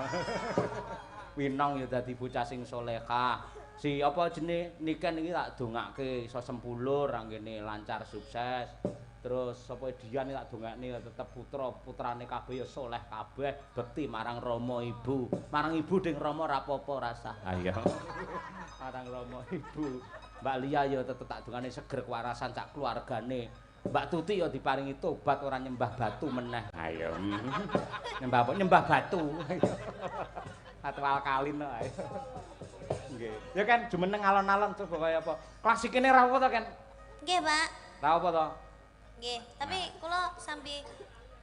Speaker 1: Winong ya dadi bocah sing salehah si apa jenenge Niken iki tak dongake iso sempulur anggene lancar sukses terus sapa Dian tak dongakne tetep putrane kabeh ya saleh kabeh bekti marang Rama Ibu marang Ibu ding Rama ra apa-apa rasah ayo marang Rama Ibu Mbak Lia ya tetep tak dongane seger kewarasan cak keluargane Mbak Tuti ya diparingi tobat ora nyembah batu meneh ayo nyembah apa nyembah batu atwal kalin kok ayo nggih ya kan jumeneng alon-alon coba kaya apa klasikine ra apa to kan
Speaker 2: nggih Pak
Speaker 1: ra apa to
Speaker 2: nggih tapi kula sambil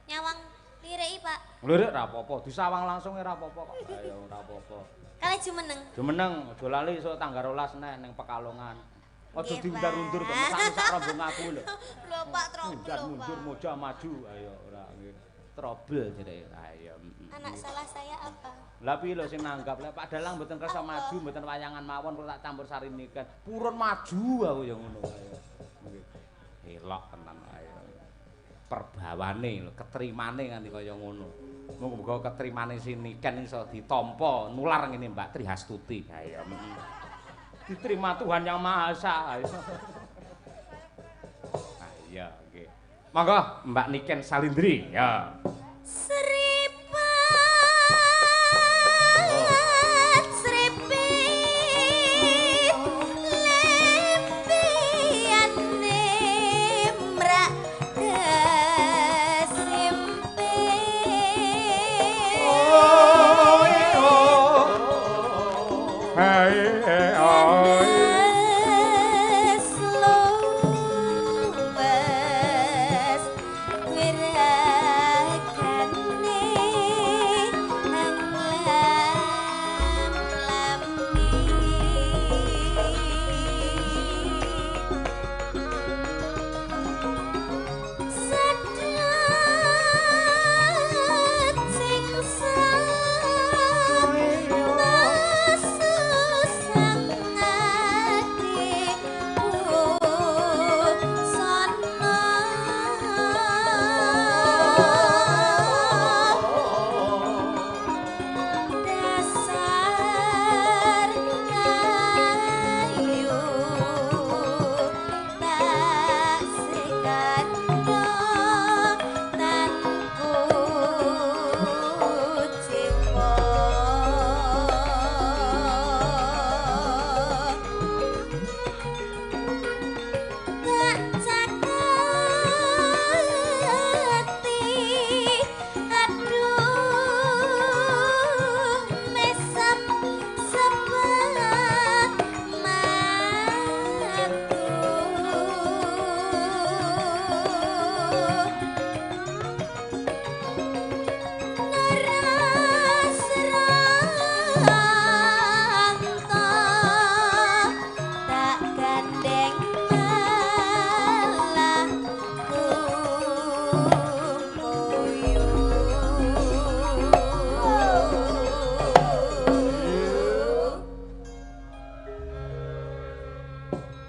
Speaker 2: nyawang liriki Pak
Speaker 1: lirik ra apa-apa disawang langsung ora apa-apa kok ayo ora apa-apa
Speaker 2: kali jumeneng
Speaker 1: jumeneng aja lali esuk tanggal 12 neh ning Pekalongan aja
Speaker 2: Nggih,
Speaker 1: diundur-undur
Speaker 2: Pak.
Speaker 1: kok sak rombong aku lho
Speaker 2: lho Pak trouble
Speaker 1: mundur
Speaker 2: Pak
Speaker 1: moja maju ayo ora nggih trouble jere ayo
Speaker 2: anak salah saya apa
Speaker 1: lah piye lho sing nanggap lek Pak Dalang mboten kersa maju mboten wayangan mawon kok tak campur sari niken purun maju aku ya ngono ayo nggih elok tenan ayo perbawane lho ketrimane nganti kaya ngono muga-muga ketrimane si niken iso ditampa nular ngene Mbak Trihastuti ayo diterima Tuhan Yang Maha Esa ayo ayo nggih monggo Mbak Niken Salindri ya
Speaker 2: Seripat seripit lempian nimrak kesimpit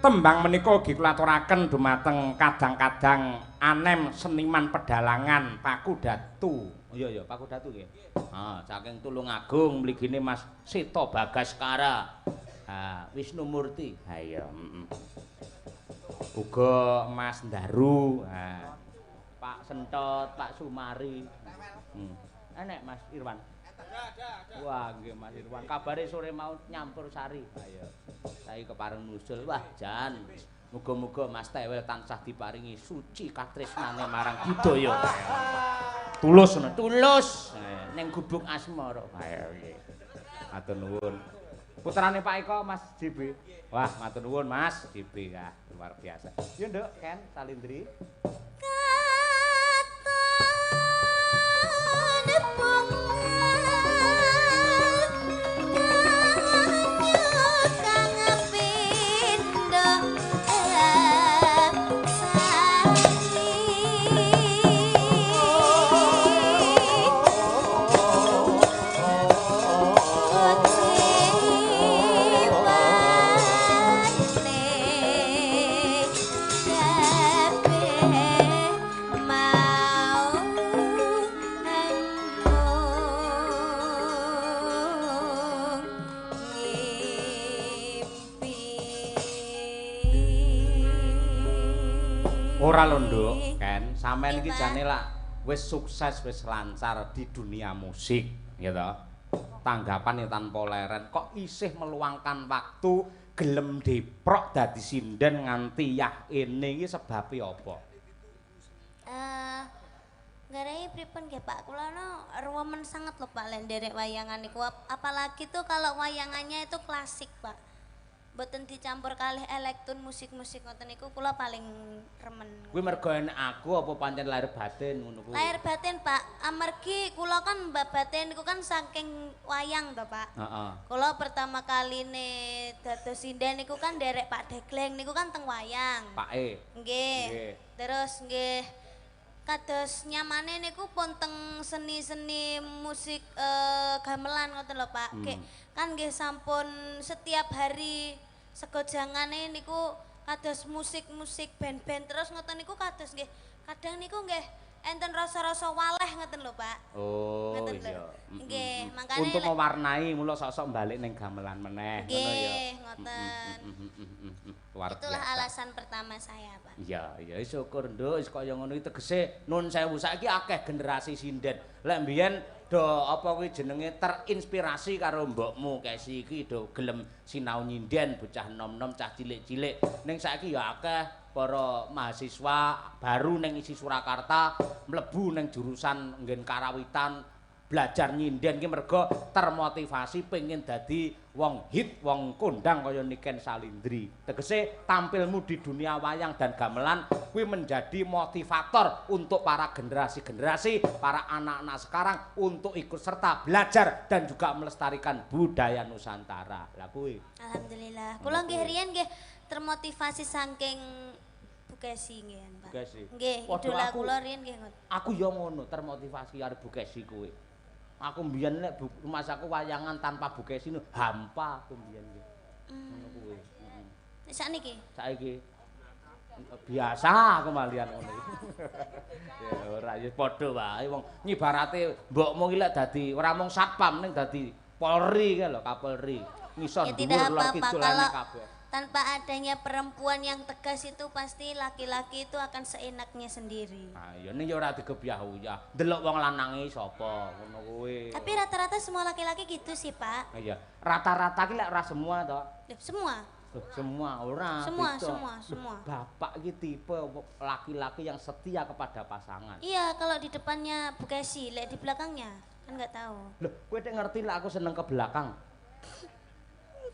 Speaker 7: Tembang menika ugi kula aturaken dumateng kadang-kadang anem seniman pedalangan Paku Datu. Iya Paku Datu nggih. Saking Tulungagung mligine Mas Sita Bagaskara. Wisnu Murti. Iya, Uga Mas Ndaru. Pak Sentot, Pak Sumari. Enek Mas Irwan. Wah, nggih Mas Irwan. Kabare sore mau nyampur sari. Ayo. Saiki kepareng nusul. Wah, jan. Muga-muga Mas Tewel tansah diparingi suci katresnane marang budaya. Tulus ngono, tulus. Ning gubuk asmara. Ayo nggih. Matur nuwun. Putrane Pak Eko Mas JB. Wah, matur nuwun Mas JB. Luar biasa. Yo, Nduk, Ken Salindri. Ora lho Nduk, Ken, sampean iki jane lak wis sukses wis lancar di dunia musik, ya toh. Tanggapan tanpa leren kok isih meluangkan waktu gelem diprok dadi sinden nganti yah ini iki sebabe apa?
Speaker 2: Garai pripun nggih Pak, kula no remen sangat lho Pak len derek wayangan niku, apalagi tuh kalau wayangannya itu klasik Pak. Mboten dicampur kalih elektron musik-musik ngoten niku kula paling remen.
Speaker 7: Kuwi mergo enek aku apa pancen lahir batin ngono kuwi?
Speaker 2: Lahir batin Pak, amargi kula kan batin niku kan saking wayang to Pak.
Speaker 7: Heeh.
Speaker 2: Kula pertama kali ne dados sinden niku kan derek Pak Degleng niku kan teng wayang.
Speaker 7: Pak E.
Speaker 2: Nggih. Terus nggih kados nyamane niku pun teng seni-seni musik gamelan ngoten lho Pak. Kan nggih sampun setiap hari segojangane niku kados musik-musik band-band terus ngoten niku kados nggih kadang niku nggih enten rasa-rasa waleh ngoten lho Pak.
Speaker 7: Oh
Speaker 2: ngoten
Speaker 7: iya.
Speaker 2: Nggih, makane
Speaker 7: untuk mewarnai mula sok-sok balik ning gamelan meneh ngono ya.
Speaker 2: Nggih, ngoten.
Speaker 7: Luar
Speaker 2: Itulah
Speaker 7: biasa.
Speaker 2: alasan pertama saya, Pak.
Speaker 7: Iya, iya syukur Nduk wis kaya ngono iki tegese nun sewu saiki akeh generasi sinden. Lek mbiyen do apa kuwi jenenge terinspirasi karo mbokmu Kesi iki do gelem sinau nyinden bocah nom-nom cah cilik-cilik. Ning saiki ya akeh para mahasiswa baru ning isi Surakarta mlebu ning jurusan nggen karawitan belajar nyinden ki mergo termotivasi pengen dadi wong hit, wong kondang kaya Niken Salindri. Tegese tampilmu di dunia wayang dan gamelan kuwi menjadi motivator untuk para generasi-generasi, para anak-anak sekarang untuk ikut serta belajar dan juga melestarikan budaya Nusantara. Lah kuwi.
Speaker 2: Alhamdulillah. Kula nggih riyen nggih termotivasi saking Bu Kesi nggih, Pak.
Speaker 7: Kesi.
Speaker 2: Nggih,
Speaker 7: Waduh,
Speaker 2: idola
Speaker 7: aku-
Speaker 2: kula riyen nggih ngoten.
Speaker 7: Aku ya ngono termotivasi karo Bu Kesi kuwi. Aku mbiyen nek rumah saku wayangan tanpa Bu Kesi hampa aku mbiyen iki. Ngono kuwi.
Speaker 2: Nek sakniki
Speaker 7: Saiki biasa aku malian ngono iki. Ya ora ya padha wae wong nyibarate mbokmu iki lek dadi ora mung satpam ning dadi Polri kae lho, Kapolri. Ngisor
Speaker 2: ya tidak
Speaker 7: dhuwur lor
Speaker 2: apa-apa
Speaker 7: kidul
Speaker 2: kalau
Speaker 7: enek kabeh.
Speaker 2: tanpa adanya perempuan yang tegas itu pasti laki-laki itu akan seenaknya sendiri.
Speaker 7: Nah, ya ning ya ora digebyah-uyah. Delok wong lanange sapa ngono kuwi.
Speaker 2: Tapi rata-rata semua laki-laki gitu sih, Pak.
Speaker 7: Iya, rata-rata ki lek ora semua to.
Speaker 2: Loh, semua.
Speaker 7: Loh, semua ora.
Speaker 2: Semua,
Speaker 7: beda.
Speaker 2: semua.
Speaker 7: Bapak iki tipe laki-laki yang setia kepada pasangan.
Speaker 2: Iya, kalau di depannya Bu Kesi, lek di belakangnya kan nggak tahu.
Speaker 7: Loh, kowe nek ngerti lek aku seneng ke belakang.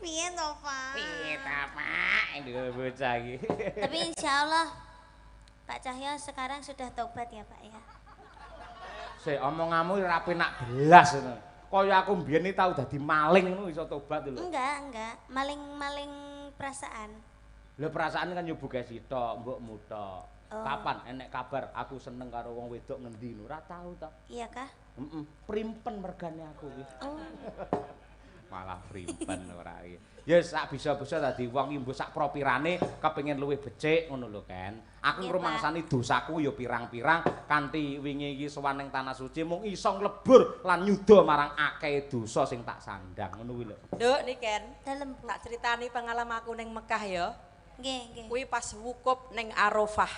Speaker 2: Piye to, Pak?
Speaker 7: Piye ta, Pak? Ini bocah iki.
Speaker 2: Tapi insya Allah Pak Cahyo sekarang sudah tobat ya, Pak ya.
Speaker 7: Sik omonganmu ora penak belas ngono. Kaya aku mbiyen iki tau dadi maling ngono iso tobat lho.
Speaker 2: Enggak. Maling perasaan.
Speaker 7: Lho perasaan kan yo buke sitok, mbokmu tok.
Speaker 2: Oh.
Speaker 7: Kapan enek kabar aku seneng karo wong wedok ngendi lho, ora tau to.
Speaker 2: Iya kah?
Speaker 7: Primpen mergane aku iki.
Speaker 2: Oh.
Speaker 7: Malah primpen ora iki. Ya sak bisa-bisa dadi wong imbuh sak propirane kepengin luwih becik ngono lho kan. Aku ngrumangsani dosaku ya pirang-pirang kanthi wingi iki sowan ning tanah suci mung iso nglebur lan nyuda marang akeh dosa sing tak sandang ngono kuwi lho.
Speaker 5: Nduk Niken,
Speaker 2: Dalem Bu.
Speaker 5: tak critani pengalamanku ning Mekah ya.
Speaker 2: Nggih, nggih.
Speaker 5: Kuwi pas wukuf ning Arafah.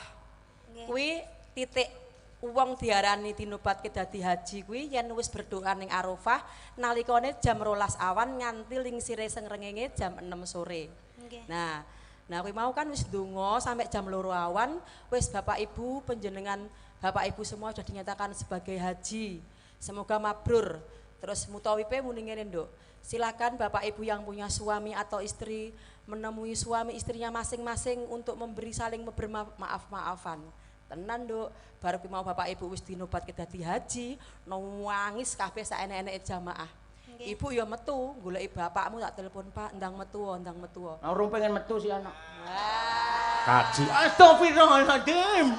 Speaker 2: Nggih.
Speaker 5: Kuwi titik wong diarani dinobatke dadi haji kuwi yen wis berdoa ning Arafah nalikane jam 12 awan nganti lingsire srengenge jam 6 sore.
Speaker 2: Nggih.
Speaker 5: Nah kuwi mau kan wis ndonga sampai jam 2 awan wis Bapak Ibu panjenengan Bapak Ibu semua sudah dinyatakan sebagai haji. Semoga mabrur. Terus mutawipe muni ngene, Nduk. Silakan Bapak Ibu yang punya suami atau istri menemui suami istrinya masing-masing untuk memberi saling bermaaf-maafan. Tenan Nduk, baru ki mau Bapak Ibu wis dinobatke dadi haji, nangis kabeh sak enek-eneke jamaah.
Speaker 2: Nggih.
Speaker 5: Ibu ya metu, goleki bapakmu tak telepon, Pak, ndang metu.
Speaker 7: Urung pengen metu si anak.
Speaker 1: Kaji.
Speaker 7: Astagfirullahaladzim.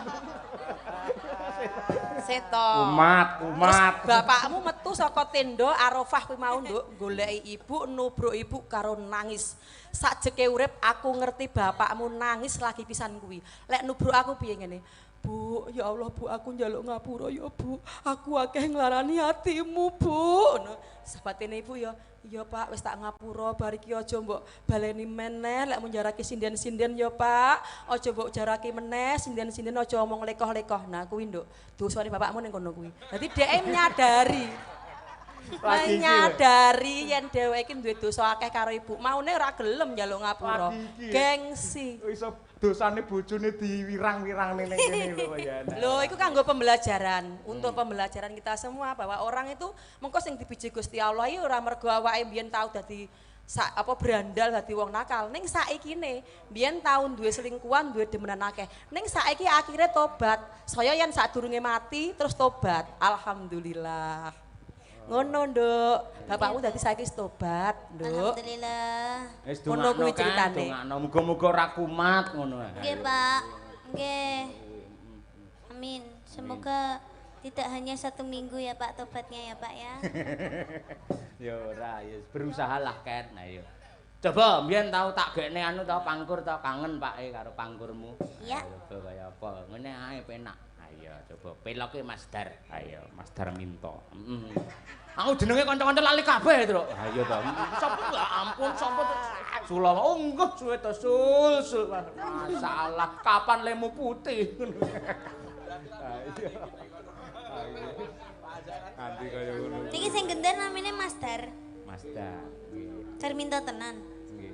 Speaker 5: Seto.
Speaker 7: Umat.
Speaker 5: Bapakmu metu saka tenda Arafah kuwi mau Nduk, goleki ibu, nubruk ibu karo nangis. Sakjeke urip aku ngerti bapakmu nangis lagi pisan kuwi. Lek nubruk aku piye ngene? Bu, ya Allah Bu, aku njaluk ngapura ya Bu. Aku akeh nglarani hatimu Bu. Ngono. Sebatene ibu ya, iya Pak wis tak ngapura bar iki aja mbok baleni meneh lek menjarake sinden-sinden ya Pak. Aja mbok jarake meneh sinden-sinden aja omong lekoh-lekoh. Nah kuwi Nduk, dosane bapakmu ning kono kuwi. Dadi dhek nyadari. Menyadari yen dheweke iki duwe dosa akeh karo ibu. Maune ora gelem njaluk ngapura. Gengsi.
Speaker 1: Iso dosane bojone diwirang-wirang ning kene lho ya.
Speaker 5: Loh, itu kanggo pembelajaran. Untuk pembelajaran kita semua bahwa orang itu mengko sing dipiji Gusti Allah iki ora mergo awake mbiyen tau dadi berandal dadi wong nakal. Ning saikine mbiyen tau duwe selingkuhan, duwe demenan akeh. Ning saiki akhire tobat. Saya yen sadurunge mati terus tobat. Alhamdulillah. Ngono, Nduk. Bapakmu dadi saiki tobat, Nduk.
Speaker 2: Alhamdulillah.
Speaker 7: Wis
Speaker 5: Ngono kuwi ceritane.
Speaker 7: dongakno muga-muga ora kumat ngono ae.
Speaker 2: Nggih, Pak. Nggih. Amin. Semoga tidak hanya 1 minggu ya Pak tobatnya ya Pak ya.
Speaker 7: Ya ora, ya berusahalah Ken. Nah ya. Coba mbiyen tau tak gekne anu tau pangkur tau kangen Pake karo pangkurmu.
Speaker 2: Iya.
Speaker 7: Coba kaya apa? Ngene ae penak. Ayo coba peloke Mas Dar. Ayo Mas Dar minto. Aku jenenge kanca-kanca lali kabeh, Truk. Ayo to. Sapa ya ampun sapa to? Sulama. Oh enggak suwe to sul. Masalah kapan lemu putih. Ayo. Nanti kaya ngono.
Speaker 2: Iki sing gender namanya Mas Dar.
Speaker 7: Mas Dar. Nggih.
Speaker 2: Cari minta tenan.
Speaker 7: Nggih.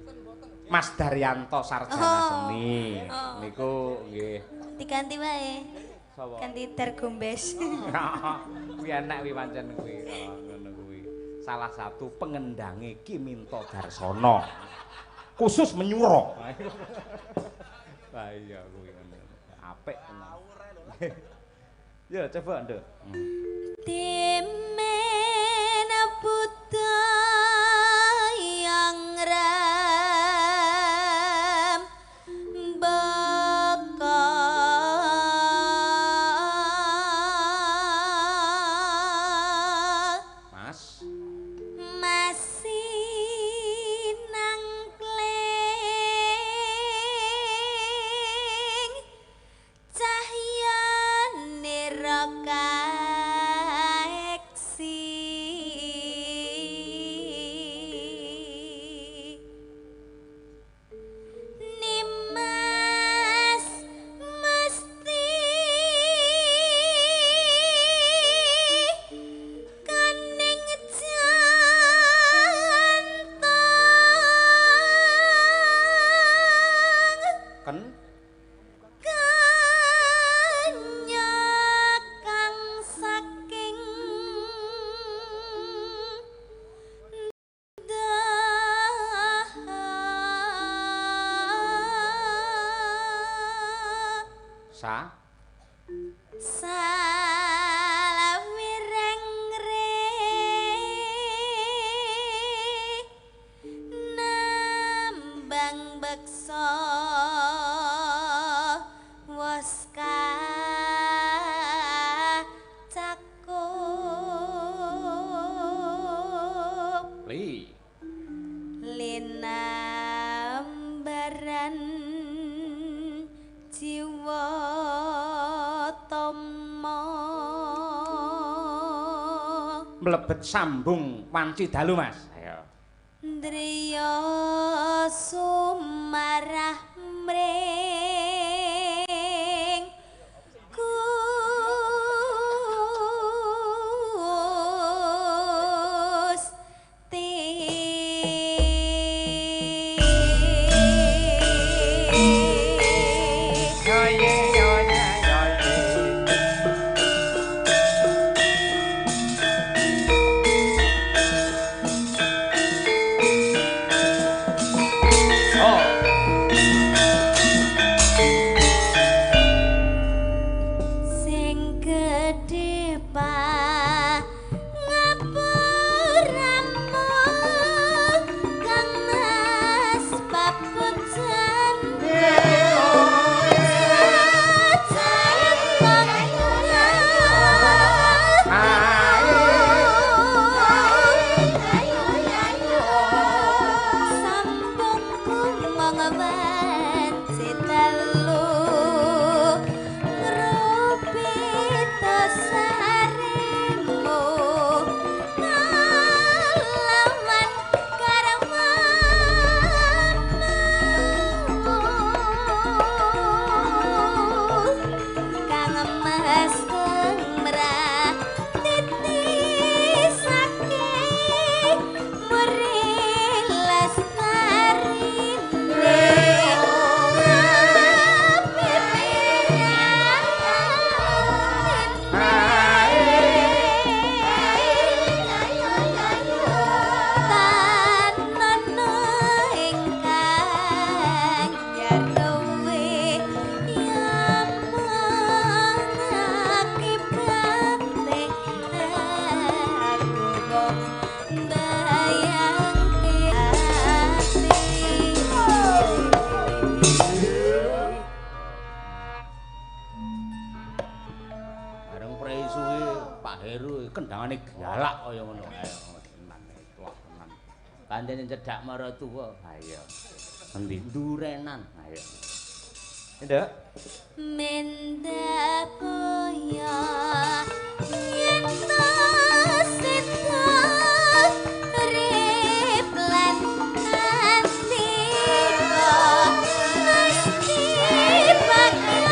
Speaker 7: Mas Daryanto Sarjana Seni. Niku nggih.
Speaker 2: Diganti wae.
Speaker 7: Sapa?
Speaker 2: Ganti Dar Gombes.
Speaker 7: Kuwi enak kuwi pancen kuwi. Ngono kuwi. Salah satu pengendange Ki Minto Darsono. Khusus menyuro. Lah iya kuwi apik tenan. Ya coba Nduk.
Speaker 2: Timen buta yang ram bakal
Speaker 7: Mas.
Speaker 2: masih nang kling cahyane rakaeksi Nimas mesti kaning jantong
Speaker 7: Ken
Speaker 2: kanya kang saking
Speaker 7: sa
Speaker 2: salawireng nambang beksa waska cakup
Speaker 7: li
Speaker 2: Watama
Speaker 7: mlebet sambung wanci dalu Mas. Ayo.
Speaker 2: Driya sumarah mring
Speaker 7: kendangane galak kaya ngono. Ayo tenan klok tenan. Kancane cedhak maratuwa. Ayo. Endi durenan. Ayo. Nduk.
Speaker 2: Menda koyo yen to seta rip lan ati mesti bakal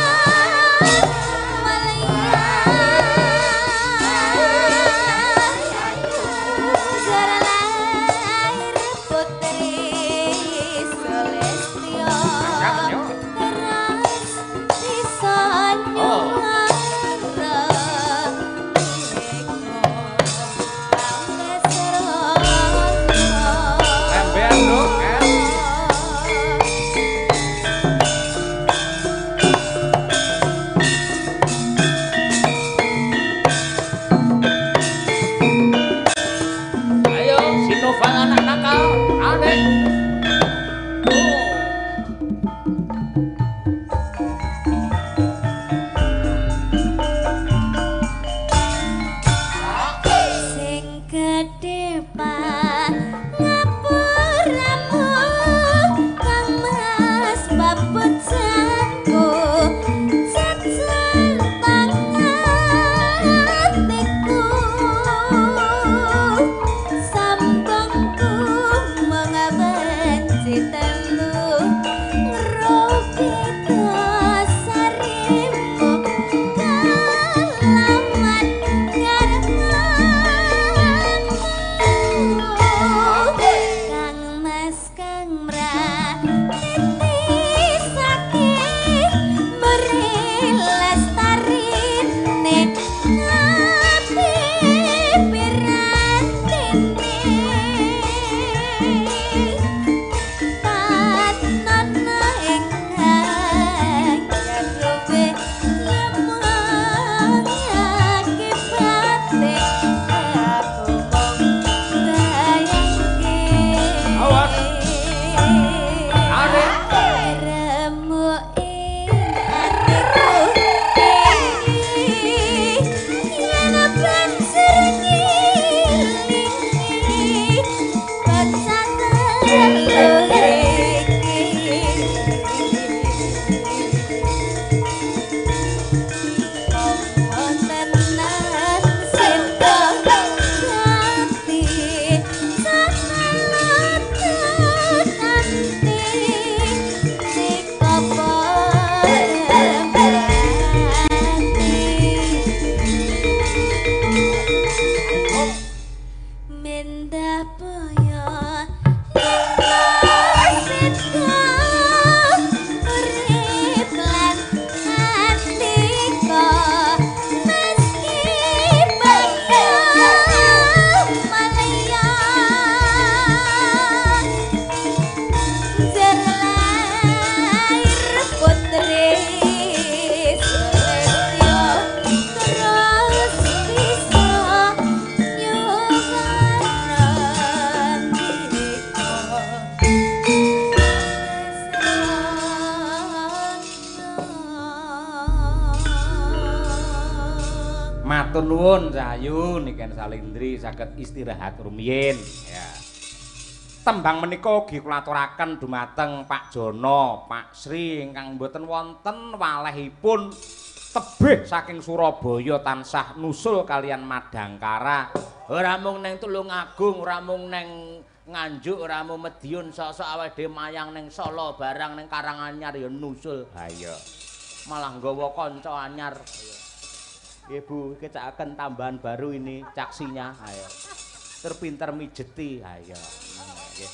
Speaker 7: Matur nuwun Sayu niken Salindri saged istirahat rumiyin ya. Tembang menika ugi kula aturaken dumateng Pak Jono, Pak Sri ingkang mboten wonten walehipun tebih saking Surabaya tansah nusul kalian Madangkara. Ora mung ning Tulungagung, ora mung ning Nganjuk, ora mung Medion, sok-sok awake dhewe mayang ning Solo barang ning Karanganyar ya nusul. Ha iya. Malah nggawa kanca anyar. Ibu, kecakaken tambahan baru ini caksinya. Ayo. Terpinter mijeti. Ayo. Nggih.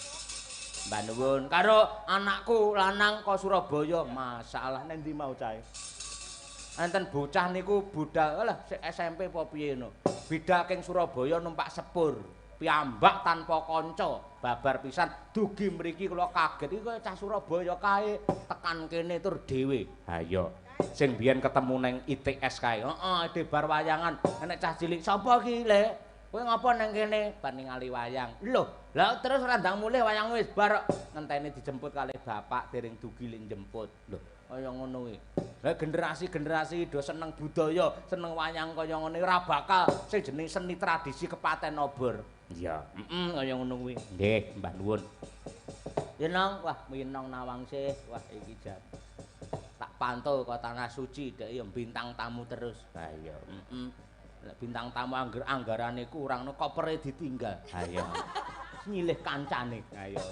Speaker 7: Mbah nuwun karo anakku lanang kok Surabaya. Masalah nang ndi mau cahe. Enten bocah niku budal lah SMP apa piye no. Bidal king Surabaya numpak sepur. Piyambak tanpa kanca. Babar pisan dugi mriki kula kaget iki kaya cah Surabaya kae tekan kene tur dhewe. Ha iya. Sing biyen ketemu neng ITS kae. Heeh, debar wayangan. Nek cah cilik, "Sapa iki, Lek? Kowe ngapa nang kene?" Bar ningali wayang. Lho, lah terus randang mulih wayang wis bar ngenteni dijemput kalih bapak dereng dugi lek njemput. Lho, kaya ngono kuwi. Lah generasi-generasi do seneng budaya, seneng wayang kaya ngene ora bakal sing jeneng seni tradisi kepaten obor. Iya, kaya ngono kuwi. Nggih, Mbah nuwun. Yenang, wah minong Nawangsih, wah iki jan. Tak pantau ke tanah suci dek ya bintang tamu terus. Ha iya, bintang tamu anggarane kurang no kopere ditinggal. Ha iya. Nyilih kancane. Ha iya.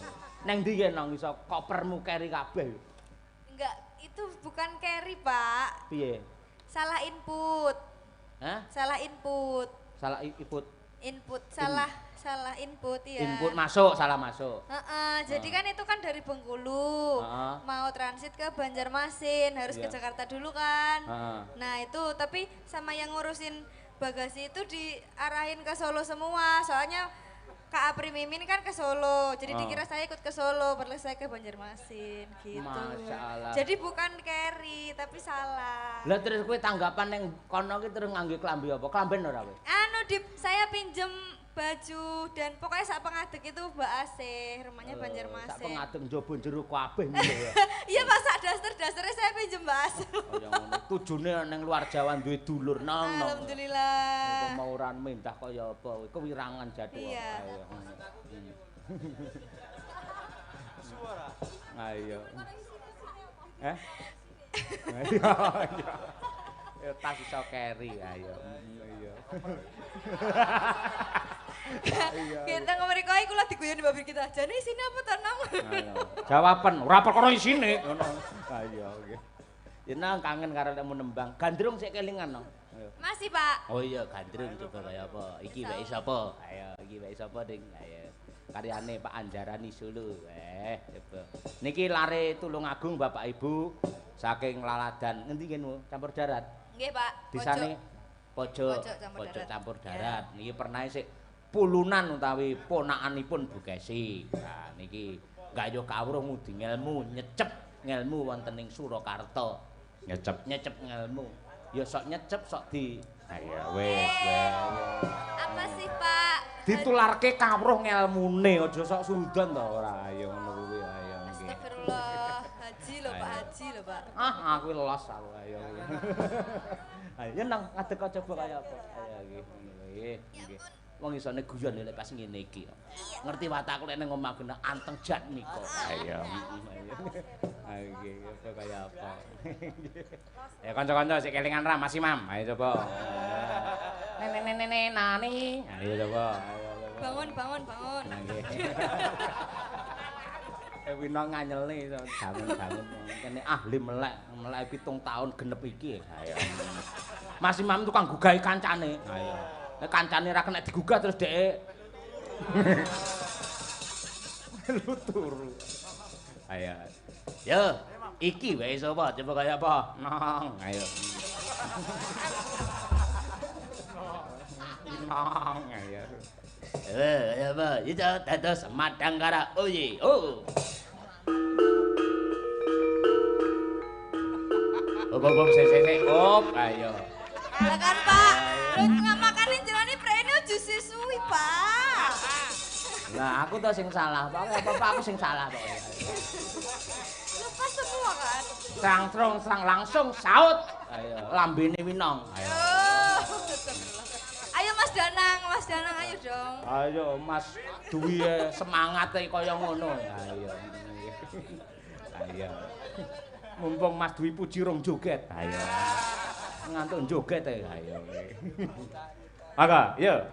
Speaker 7: Neng ndi yen nang iso kopermu keri kabeh.
Speaker 2: Enggak, itu bukan carry, Pak.
Speaker 7: Piye?
Speaker 2: Salah input.
Speaker 7: Hah?
Speaker 2: Salah input.
Speaker 7: Salah input.
Speaker 2: Input salah input ya.
Speaker 7: Input masuk, salah masuk.
Speaker 2: Jadi kan itu kan dari Bengkulu. Mau transit ke Banjarmasin, harus ke Jakarta dulu kan. Nah, itu tapi sama yang ngurusin bagasi itu diarahin ke Solo semua. Soalnya Kak Apri Mimin kan ke Solo. Jadi dikira saya ikut ke Solo, padahal saya ke Banjarmasin gitu.
Speaker 7: Masya Allah.
Speaker 2: Jadi bukan carry, tapi salah.
Speaker 7: Lah terus kowe tanggapan ning kono ki terus nganggo klambi apa? Klamben ora kowe?
Speaker 2: Saya pinjem baju dan pokoknya sak pengadeg itu Mbak Asih, rumahnya Banjarmasin.
Speaker 7: Sak pengadeg njaba jero kabeh ngono ya.
Speaker 2: Iya Pak, sak daster-dasternya saya pinjem Mbak Asih.
Speaker 7: Oh ya ngono. Tujune ning luar Jawa duwe dulur nang.
Speaker 2: Alhamdulillah.
Speaker 7: Kok mau ora mentah kaya apa, kewirangan jadu
Speaker 2: iya.
Speaker 7: Suara. Ayo. Ya tas iso keri, ayo. Iya.
Speaker 2: Kita ngomong koi kula diguyon mbak kita. Jane isine apa to nang?
Speaker 7: Jawaban ora perkara isine ngono. Ayo nggih. Yen kangen karo lek nembang. Gandrung sik kelingan no.
Speaker 2: Masih, Pak.
Speaker 7: Oh iya, gandrung coba kaya apa? Iki wae sapa? Ayo, iki wae sapa, Ding? Ayo. Karyane Pak Anjarani Solo. Coba. Niki lare Tulungagung Bapak Ibu saking Laladan. Ngendi kene campur darat?
Speaker 2: Nggih, Pak.
Speaker 7: Disane pojok campur darat. Niki pernah sik pulunan utawi ponakanipun Bu Kesi. Nah niki gayuh kawruh ngudi ngelmu, nyecep ngelmu wonten ing Surakarta. Nyecep ngelmu. Ya sok nyecep sok di. Ayo wis.
Speaker 2: Apa sih, Pak?
Speaker 7: Ditularke kawruh ngelmune aja sok sudan to ora. Ayo ngono kuwi ayo nggih.
Speaker 2: Astagfirullah. Haji lho, Pak, haji lho, Pak.
Speaker 7: Aku los aku ayo. Ayo nang ngadeg coba kaya apa. Ayo nggih. Nggih. Wong isone guyon lek pas ngene iki. Ngerti watakku lek nang omah kena anteng jat nika. Ayo. Ayo nggih apa kaya apa. Ya kanca-kanca sik kelingan ra Mas Imam. Ayo coba. Nene nani. Ayo coba.
Speaker 2: Bangun.
Speaker 7: Nggih. Wina nganyelne bangun. Kene ahli melek 7 tahun genep iki. Ayo. Mas Imam tukang gugahi kancane. Ayo. Nek kancane ra kena digugah terus dhek lu turu. Ayo. Yo, iki wae sapa? Coba kaya apa? Nong, ayo. Nong, ayo. Ya apa? Itu dados Madangkara. Oye, oh. Bom sesek op, ayo.
Speaker 2: Lah kan, Pak. Lu ngamakane jerone prene ojo sisuwi, Pak.
Speaker 7: Lah aku to sing salah, Pak. Apa aku sing salah kok.
Speaker 2: Lepas semua kan.
Speaker 7: Serang langsung saut. Ayo, lambene winong. Ayo.
Speaker 6: Mas Danang ayo dong.
Speaker 7: Ayo Mas Dwi semangate kaya ngono. Ayo. Ayo. Mumpung Mas Dwi Puji rong joget. Ayo. Ngantuk joget ayo. Maka, yo.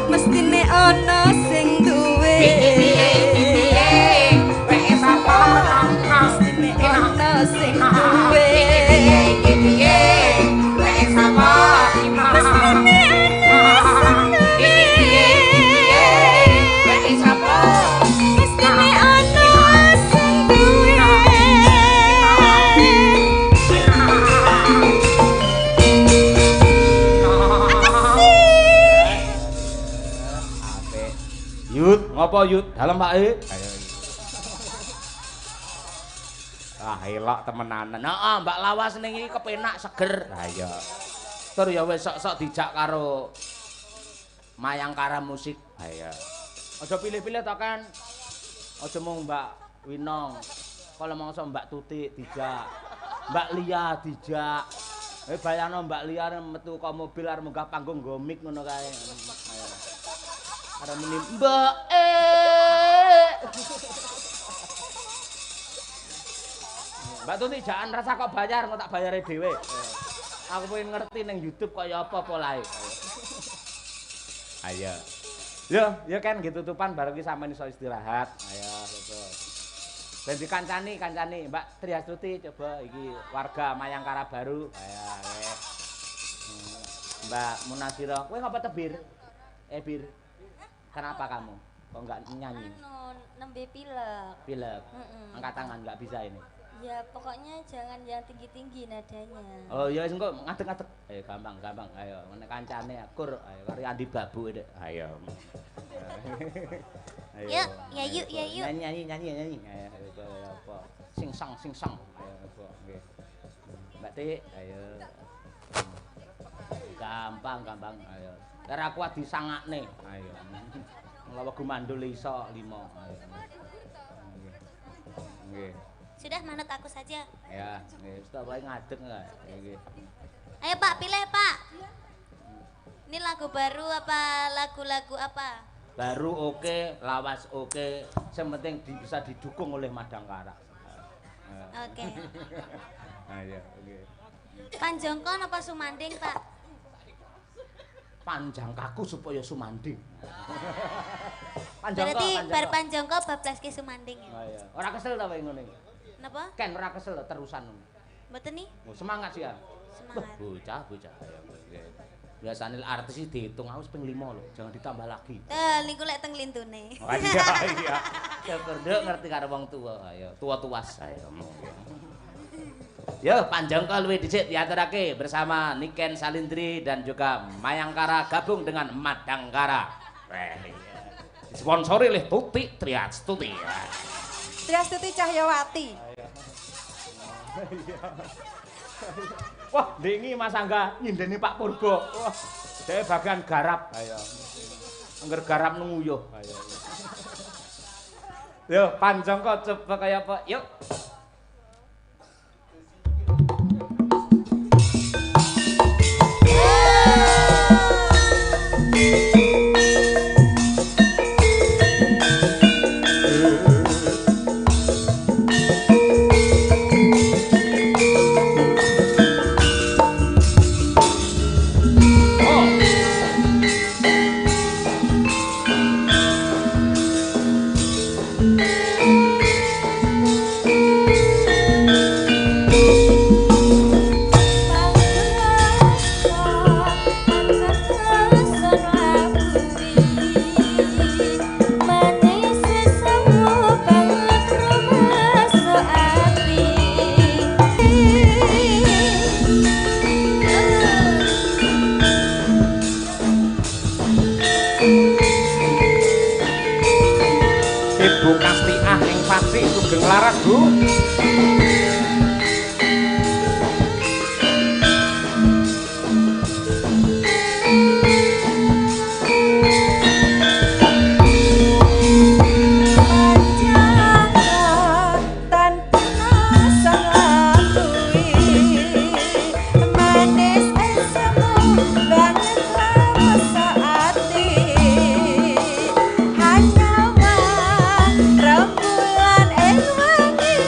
Speaker 6: Mesti
Speaker 7: Napa Yud? Dalem Pak E. Ayo. Ah elok temenanan. Heeh, Mbak Lawas ning iki kepenak seger. Ha iya. Tur ya wis sok-sok dijak karo Mayangkara musik. Ha iya. Aja pilih-pilih to kan. Aja mung Mbak Winong. Kalau mangsa Mbak Tutik dijak. Mbak Lia dijak. Bayangno Mbak Lia metu ka mobil arep munggah panggung nggo mic ngono kae. Ayo. Arep muni Mbak Mbak Tuti jangan rasa kok bayar, kok tak bayare dhewe. Aku pengen ngerti ning YouTube kaya apa polahe. Ayo. Ya kan gitu tutupan bareng ki sampean iso istirahat. Ayo betul. Dan dikancani Mbak Triastuti coba iki warga Mayangkara baru. Ayo nggih. Mbak Munasira, kowe ngapa tebir? Bir. Kenapa kamu? Kok enggak nyanyi?
Speaker 2: Nembe pilek.
Speaker 7: Pilek. Angkat tangan enggak bisa ini.
Speaker 2: Ya pokoknya jangan yang tinggi-tinggi nadanya.
Speaker 7: Oh ya wis engko ngadeg-ngadeg. Ayo gampang. Ayo ngene kancane akur. Ayo karo Andi Babu Dek. Ayo.
Speaker 2: Ayo. Yuk.
Speaker 7: Nyanyi. Ayo apa? Sing song. Ayo apa? Nggih. Mbak Tik, ayo. Gampang. Ayo. Ora kuat disangakne. Ayo. Mula gumandul iso 5. Ayo. Nggih.
Speaker 2: Sudah manut aku saja.
Speaker 7: Ya, wis tak wae ngadeg enggak. Nggih.
Speaker 2: Ayo Pak, pilih Pak. Ini lagu baru apa lagu-lagu apa?
Speaker 7: Baru oke, lawas oke, yang penting bisa didukung oleh Madangkara.
Speaker 2: Oke.
Speaker 7: Ayo, oke.
Speaker 2: Panjangkon apa Sumanding, Pak?
Speaker 7: Panjang kaku supaya Sumanding.
Speaker 2: Berarti bar panjangko bablas ke Sumanding ya.
Speaker 7: Iya. Ora kesel ta wae ngono iki?
Speaker 2: Napa?
Speaker 7: Ken ora kesel terusan ngono.
Speaker 2: Mboten nih?
Speaker 7: Oh, semangat sih ya.
Speaker 2: Semangat.
Speaker 7: Bocah. Biasane artis iki diitung aku ping 5 lho, jangan ditambah lagi.
Speaker 2: Niku lek teng lintune.
Speaker 7: Oh, iya. Kerdek ngerti karo wong tua. Ayo, tua-tuas ayo. Yo, Panjangko luwih dhisik diaturake bersama Niken Salindri dan juga Mayangkara gabung dengan Madangkara. Disponsori oleh Tuti Triastuti.
Speaker 6: Triastuti Cahyawati.
Speaker 7: Wah, ndingi Mas Angga nyindeni Pak Purbo. Wah, dhewe bagian garap. Ayo. Angger garap nguyuh. Ayo. Yo, Panjangko coba kaya apa? Yuk. Ibu Kastiah ing Pati Sugeng Laras, Bu.
Speaker 6: Rembulan ing wengi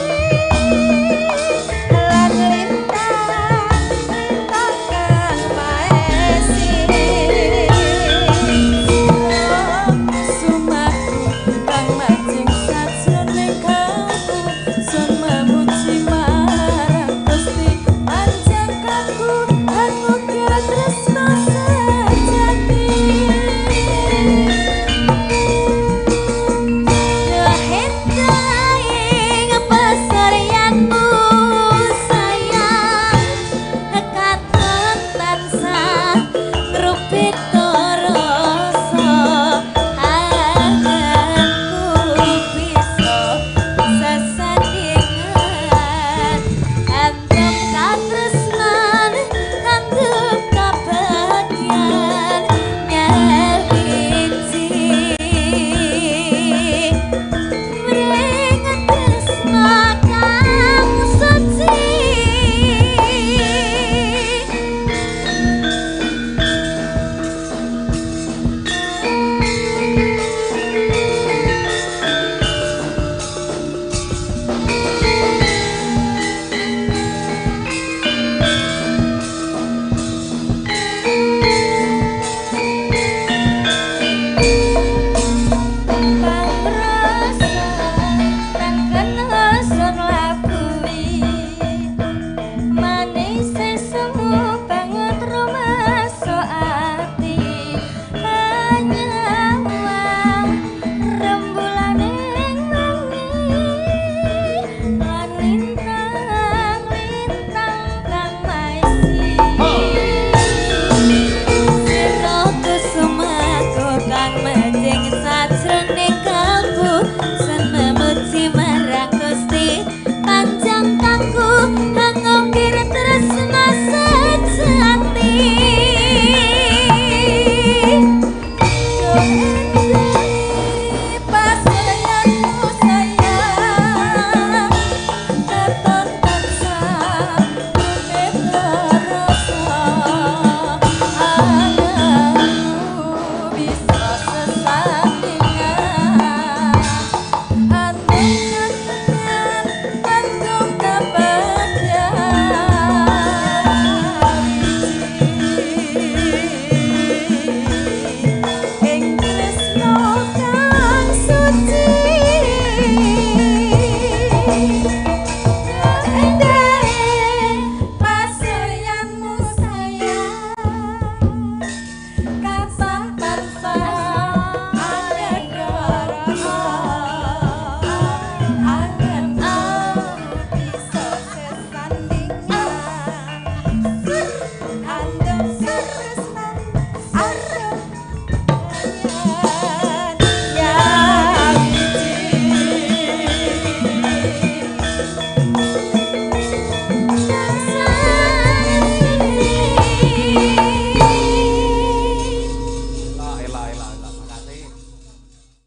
Speaker 6: Andem